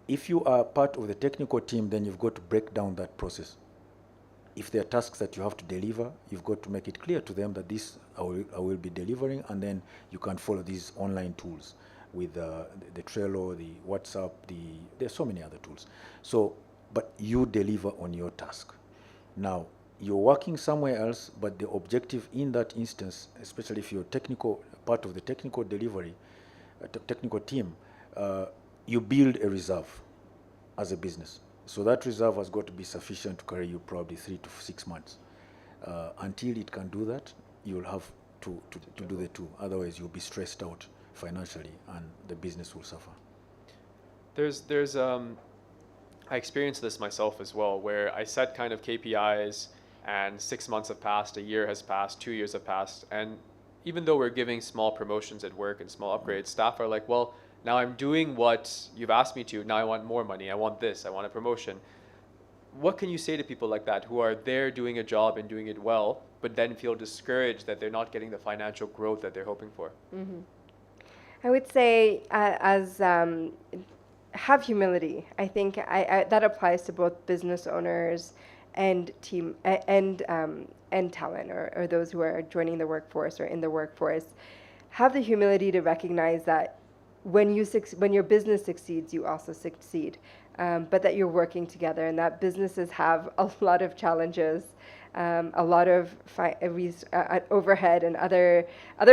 If you are part of the technical team, then you've got to break down that process. If there are tasks that you have to deliver, you've got to make it clear to them that this I will be delivering, and then you can follow these online tools with the Trello, the WhatsApp, there's so many other tools. So, but you deliver on your task. Now, you're working somewhere else, but the objective in that instance, especially if you're part of the technical delivery, technical team, you build a reserve as a business. So that reserve has got to be sufficient to carry you probably 3 to 6 months. Until it can do that, you'll have to do the two. Otherwise, you'll be stressed out financially, and the business will suffer. There's I experienced this myself as well, where I set kind of KPIs, and 6 months have passed, a year has passed, 2 years have passed, and even though we're giving small promotions at work and small upgrades, staff are like, well, now I'm doing what you've asked me to, now I want more money, I want this, I want a promotion. What can you say to people like that who are there doing a job and doing it well, but then feel discouraged that they're not getting the financial growth that they're hoping for? Mm-hmm. I would say have humility. I think that applies to both business owners and team and talent, or those who are joining the workforce or in the workforce. Have the humility to recognize that when your business succeeds, you also succeed, but that you're working together, and that businesses have a lot of challenges, a lot of overhead and other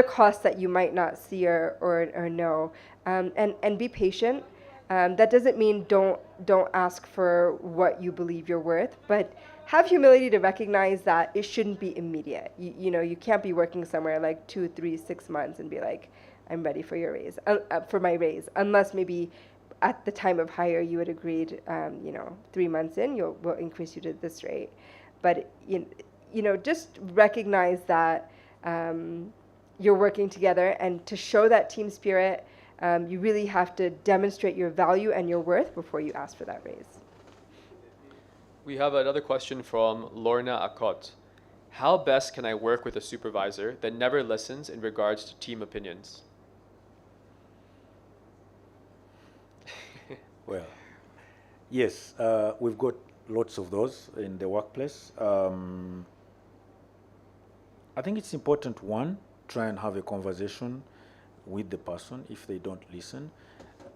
costs that you might not see or know, and be patient. That doesn't mean don't ask for what you believe you're worth, but have humility to recognize that it shouldn't be immediate. You can't be working somewhere like 2, 3, 6 months and be like, I'm ready for your raise, for my raise, unless maybe at the time of hire you had agreed, 3 months in, we'll increase you to this rate. But just recognize that you're working together, and to show that team spirit, you really have to demonstrate your value and your worth before you ask for that raise. We have another question from Lorna Akot. How best can I work with a supervisor that never listens in regards to team opinions? Well, yes, we've got lots of those in the workplace. I think it's important, one, try and have a conversation with the person if they don't listen.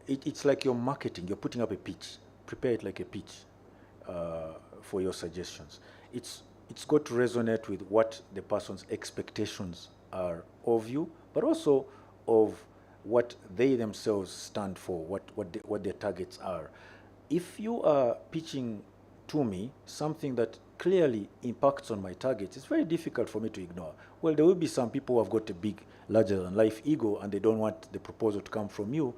It's like you're marketing, you're putting up a pitch. Prepare it like a pitch for your suggestions. It's got to resonate with what the person's expectations are of you, but also of what they themselves stand for, what their targets are. If you are pitching to me something that clearly impacts on my targets, it's very difficult for me to ignore. Well, there will be some people who have got a big, larger-than-life ego, and they don't want the proposal to come from you.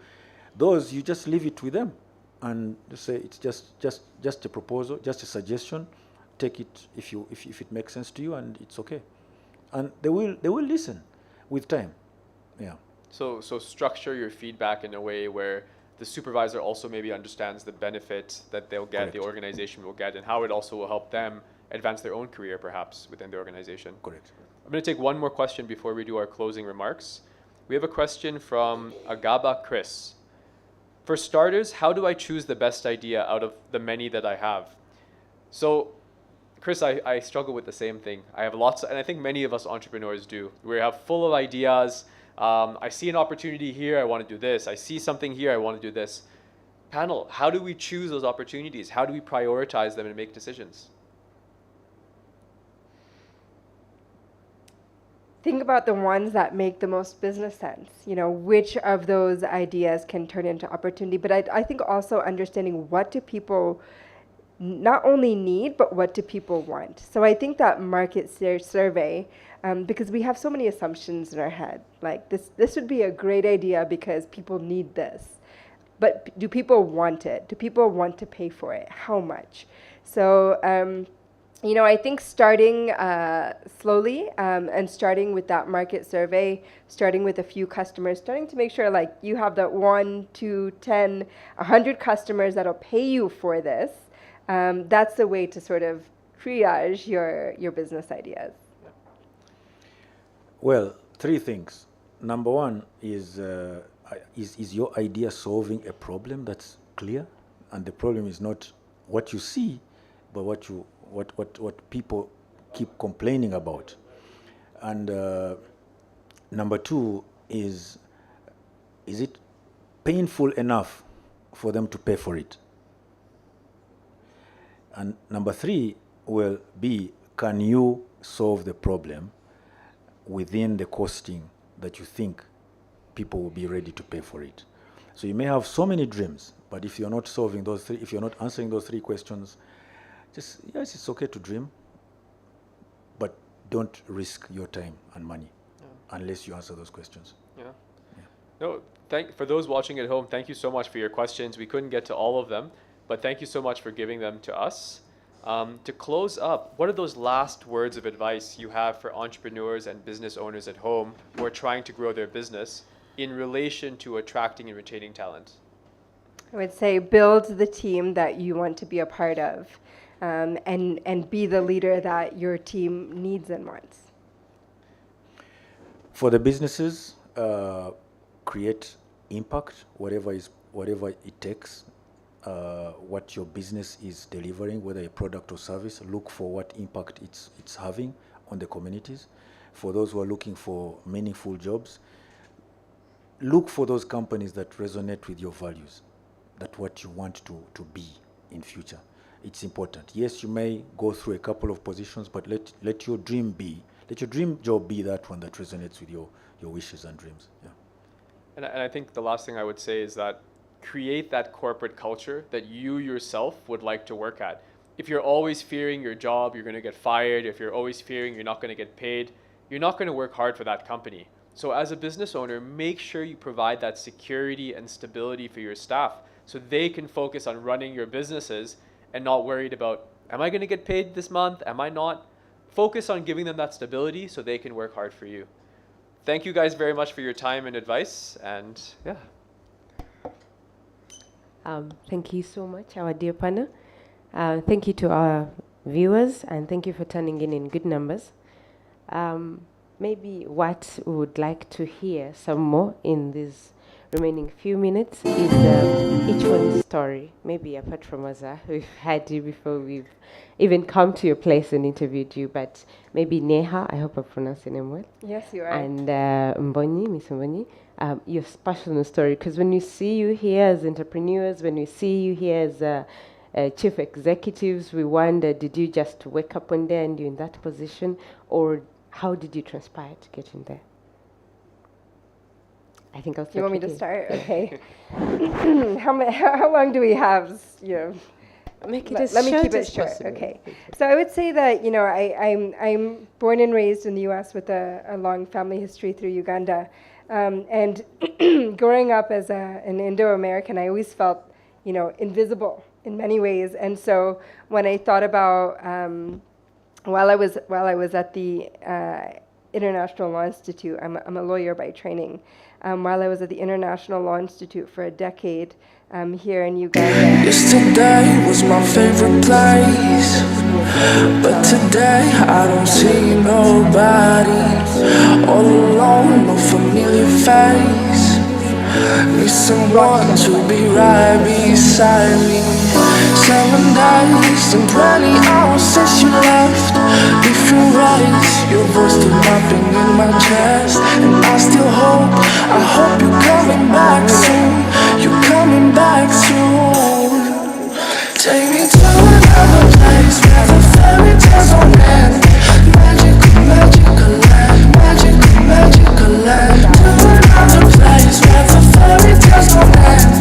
Those, you just leave it with them, and say it's just a proposal, just a suggestion. Take it if it makes sense to you, and it's okay. And they will listen with time. Yeah. So structure your feedback in a way where the supervisor also maybe understands the benefit that they'll get, the organization will get, and how it also will help them advance their own career perhaps within the organization. Correct. I'm going to take one more question before we do our closing remarks. We have a question from Agaba Chris. For starters, how do I choose the best idea out of the many that I have? So, Chris, I struggle with the same thing. I have lots, and I think many of us entrepreneurs do. We have full of ideas. I see an opportunity here, I want to do this. I see something here, I want to do this. Panel, how do we choose those opportunities? How do we prioritize them and make decisions? Think about the ones that make the most business sense. Which of those ideas can turn into opportunity. But I think also understanding what do people not only need, but what do people want. So I think that market survey, because we have so many assumptions in our head, like this would be a great idea because people need this. But do people want it? Do people want to pay for it? How much? So, I think starting slowly and starting with that market survey, starting with a few customers, starting to make sure like you have that 1, 2, 10, 100 customers that'll pay you for this. That's the way to sort of triage your business ideas. Well, 3 things. Number 1 is your idea solving a problem that's clear? And the problem is not what you see, but what people keep complaining about. And number 2 is it painful enough for them to pay for it? And number 3 will be, can you solve the problem within the costing that you think people will be ready to pay for it. So you may have so many dreams, but if you're not solving those three, if you're not answering those three questions, just, yes, it's okay to dream, but don't risk your time and money unless you answer those questions. Yeah. No, for those watching at home, thank you so much for your questions. We couldn't get to all of them, but thank you so much for giving them to us. To close up, what are those last words of advice you have for entrepreneurs and business owners at home who are trying to grow their business in relation to attracting and retaining talent? I would say build the team that you want to be a part of, and be the leader that your team needs and wants. For the businesses, create impact, whatever it takes. What your business is delivering, whether a product or service, look for what impact it's having on the communities. For those who are looking for meaningful jobs, look for those companies that resonate with your values, that what you want to be in future. It's important. Yes, you may go through a couple of positions, but let your dream job be that one that resonates with your wishes and dreams. Yeah. And I think the last thing I would say is that create that corporate culture that you yourself would like to work at. If you're always fearing your job, you're going to get fired. If you're always fearing you're not going to get paid, you're not going to work hard for that company. So as a business owner, make sure you provide that security and stability for your staff so they can focus on running your businesses and not worried about, am I going to get paid this month? Am I not? Focus on giving them that stability so they can work hard for you. Thank you guys very much for your time and advice. And yeah. Thank you so much, our dear panel. Thank you to our viewers, and thank you for turning in good numbers. Maybe what we would like to hear some more in these remaining few minutes is each one's story. Maybe apart from Azza, we've had you before, we've even come to your place and interviewed you, but maybe Neha, I hope I pronounced your name well. Yes, you are. And Mbonyi, Miss Mbonyi, your personal story, because when we see you here as entrepreneurs, when we see you here as chief executives, we wonder, did you just wake up one day and you're in that position, or how did you transpire to get in there? I think I'll start. You want me with to you. start? Okay. How long do we have? Make it Let as me short keep it as short. possible. Okay. So I would say that I'm born and raised in the U.S. with a long family history through Uganda, and growing up as an Indo-American, I always felt invisible in many ways. And so when I thought about while I was at the International Law Institute, I'm a lawyer by training. While I was at the International Law Institute for a decade here in Uganda. Yesterday was my favorite place, but today I don't see nobody. All alone, no familiar face. Need someone to be right beside me. 7 days and 20 hours since you left. If you rise, your voice still popping in my chest, and I still hope, I hope you're coming back soon. You're coming back soon. Take me to another place where the fairy tales don't end. Magical, magical land, magical, magical land. To another place where the fairy tales don't end.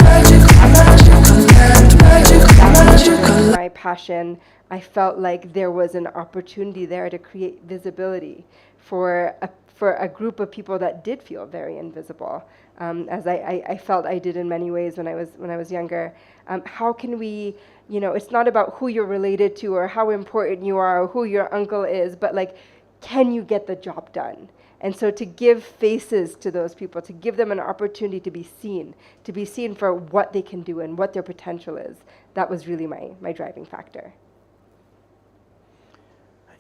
Magical, magical land, magical, magical land. My passion, I felt like there was an opportunity there to create visibility for a group of people that did feel very invisible, as I felt I did in many ways when I was younger. How can we, it's not about who you're related to or how important you are or who your uncle is, but like, can you get the job done? And so to give faces to those people, to give them an opportunity to be seen for what they can do and what their potential is, that was really my driving factor.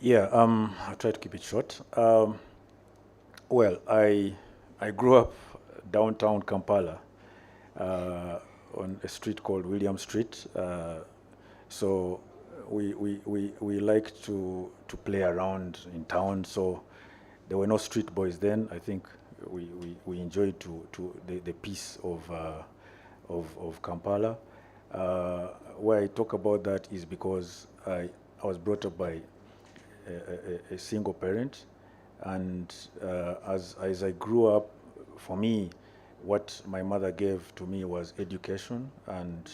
Yeah, I'll try to keep it short. Well, I grew up downtown Kampala on a street called William Street. So we liked to play around in town. So there were no street boys then. I think we enjoyed the peace of Kampala. Why I talk about that is because I was brought up by a single parent, and as I grew up, for me, what my mother gave to me was education, and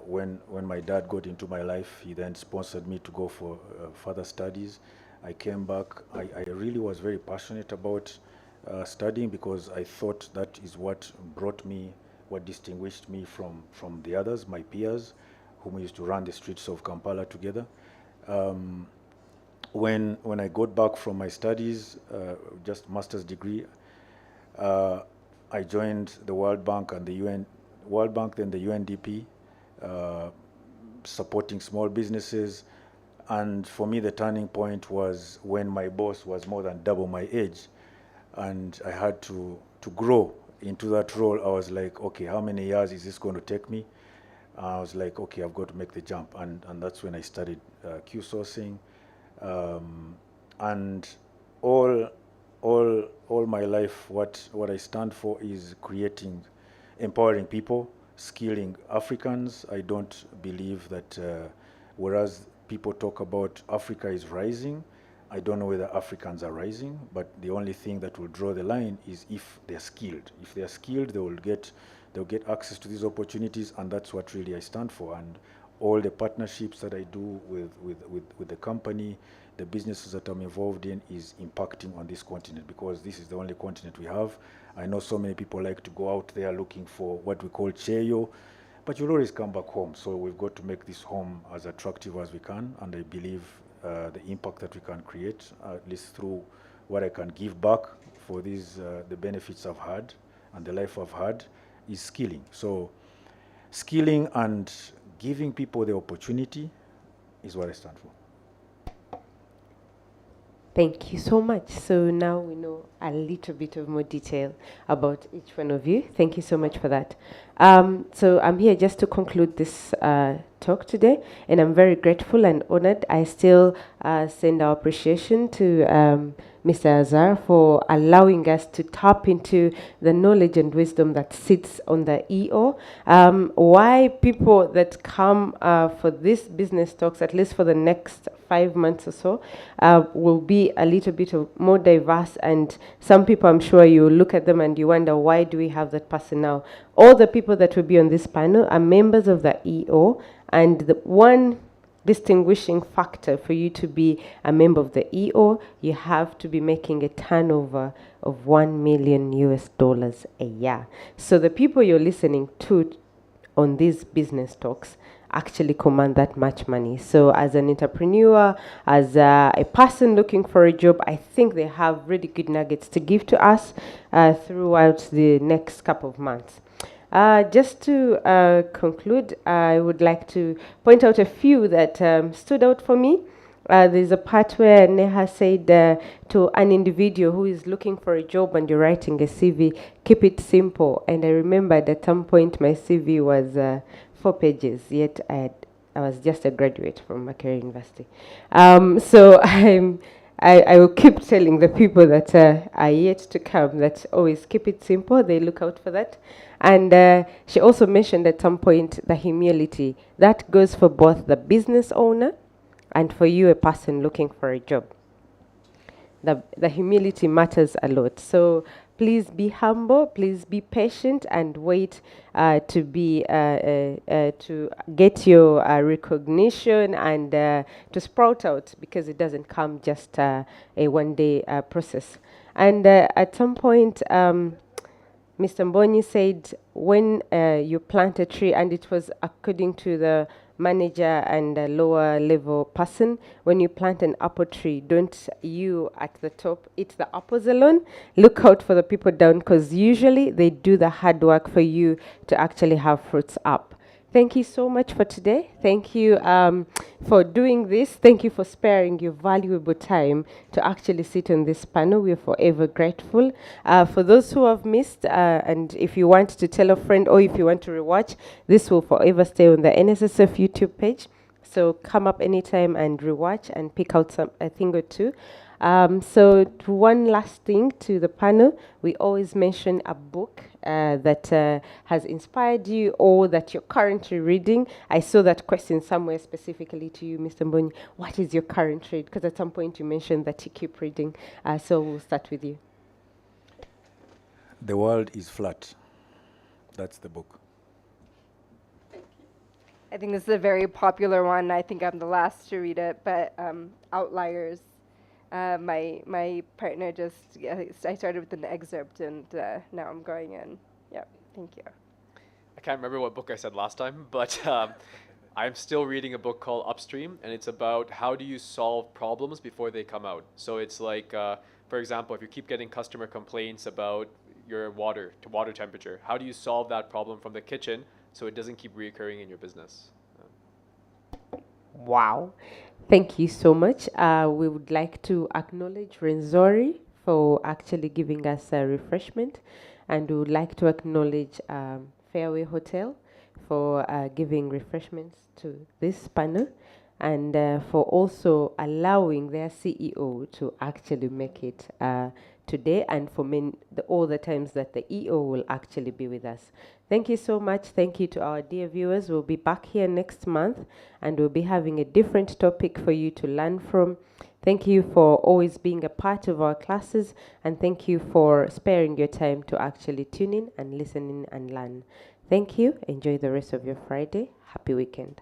when my dad got into my life, he then sponsored me to go for further studies. I came back. I really was very passionate about studying, because I thought that is what brought me, what distinguished me from the others, my peers, whom we used to run the streets of Kampala together. When I got back from my studies, just master's degree, I joined the World Bank and the UN, World Bank, then the UNDP, supporting small businesses. And for me, the turning point was when my boss was more than double my age, and I had to grow into that role. I was like, okay, how many years is this going to take me? I was like, okay, I've got to make the jump, and that's when I started Q sourcing, and all my life, what I stand for is creating, empowering people, skilling Africans. I don't believe that whereas people talk about Africa is rising, I don't know whether Africans are rising, but the only thing that will draw the line is if they're skilled. If they're skilled, they'll get access to these opportunities, and that's what really I stand for. And all the partnerships that I do with the company, the businesses that I'm involved in, is impacting on this continent, because this is the only continent we have. I know so many people like to go out there looking for what we call cheyo, but you'll always come back home. So we've got to make this home as attractive as we can, and I believe the impact that we can create, at least through what I can give back for these, the benefits I've had and the life I've had, is skilling. So skilling and giving people the opportunity is what I stand for. Thank you so much. So now we know a little bit of more detail about each one of you. Thank you so much for that. So I'm here just to conclude this talk today, and I'm very grateful and honored. I still send our appreciation to Mr. Azar for allowing us to tap into the knowledge and wisdom that sits on the EO. Why people that come for this business talks, at least for the next 5 months or so, will be a little bit of more diverse, and some people, I'm sure you look at them and you wonder, why do we have that person now? All the people that will be on this panel are members of the EO, and the one distinguishing factor for you to be a member of the EO, you have to be making a turnover of $1 million a year. So the people you're listening to on these business talks actually command that much money. So as an entrepreneur, as a person looking for a job, I think they have really good nuggets to give to us throughout the next couple of months. Just to conclude, I would like to point out a few that stood out for me. There's a part where Neha said to an individual who is looking for a job and you're writing a CV, keep it simple. And I remembered at some point my CV was 4 pages, yet I was just a graduate from Makerere University. So I will keep telling the people that are yet to come that always keep it simple. They look out for that. And she also mentioned at some point the humility. That goes for both the business owner and for you, a person looking for a job. The humility matters a lot. So please be humble, please be patient, and wait to get your recognition and to sprout out, because it doesn't come just a one-day process. And at some point, Mr. Mbonyi said, when you plant a tree, and it was according to the manager and a lower level person, when you plant an apple tree, don't you at the top eat the apples alone. Look out for the people down, because usually they do the hard work for you to actually have fruits up. Thank you so much for today. Thank you for doing this. Thank you for sparing your valuable time to actually sit on this panel. We're forever grateful. For those who have missed, and if you want to tell a friend or if you want to rewatch, this will forever stay on the NSSF YouTube page. So come up anytime and rewatch and pick out a thing or two. So one last thing to the panel, we always mention a book that has inspired you or that you're currently reading. I saw that question somewhere specifically to you, Mr. Mbonyi. What is your current read? Because at some point you mentioned that you keep reading. So we'll start with you. The world is flat. That's the book. I think this is a very popular one. I think I'm the last to read it, but Outliers. My partner just, I started with an excerpt and now I'm going in. Yep, thank you. I can't remember what book I said last time, but I'm still reading a book called Upstream, and it's about how do you solve problems before they come out. So it's like, for example, if you keep getting customer complaints about your water temperature, how do you solve that problem from the kitchen so it doesn't keep reoccurring in your business? Wow. Thank you so much. We would like to acknowledge Renzori for actually giving us a refreshment, and we would like to acknowledge Fairway Hotel for giving refreshments to this panel, and for also allowing their CEO to actually make it today, and for all the times that the EO will actually be with us. Thank you so much. Thank you to our dear viewers. We'll be back here next month, and we'll be having a different topic for you to learn from. Thank you for always being a part of our classes, and thank you for sparing your time to actually tune in and listen in and learn. Thank you. Enjoy the rest of your Friday. Happy weekend.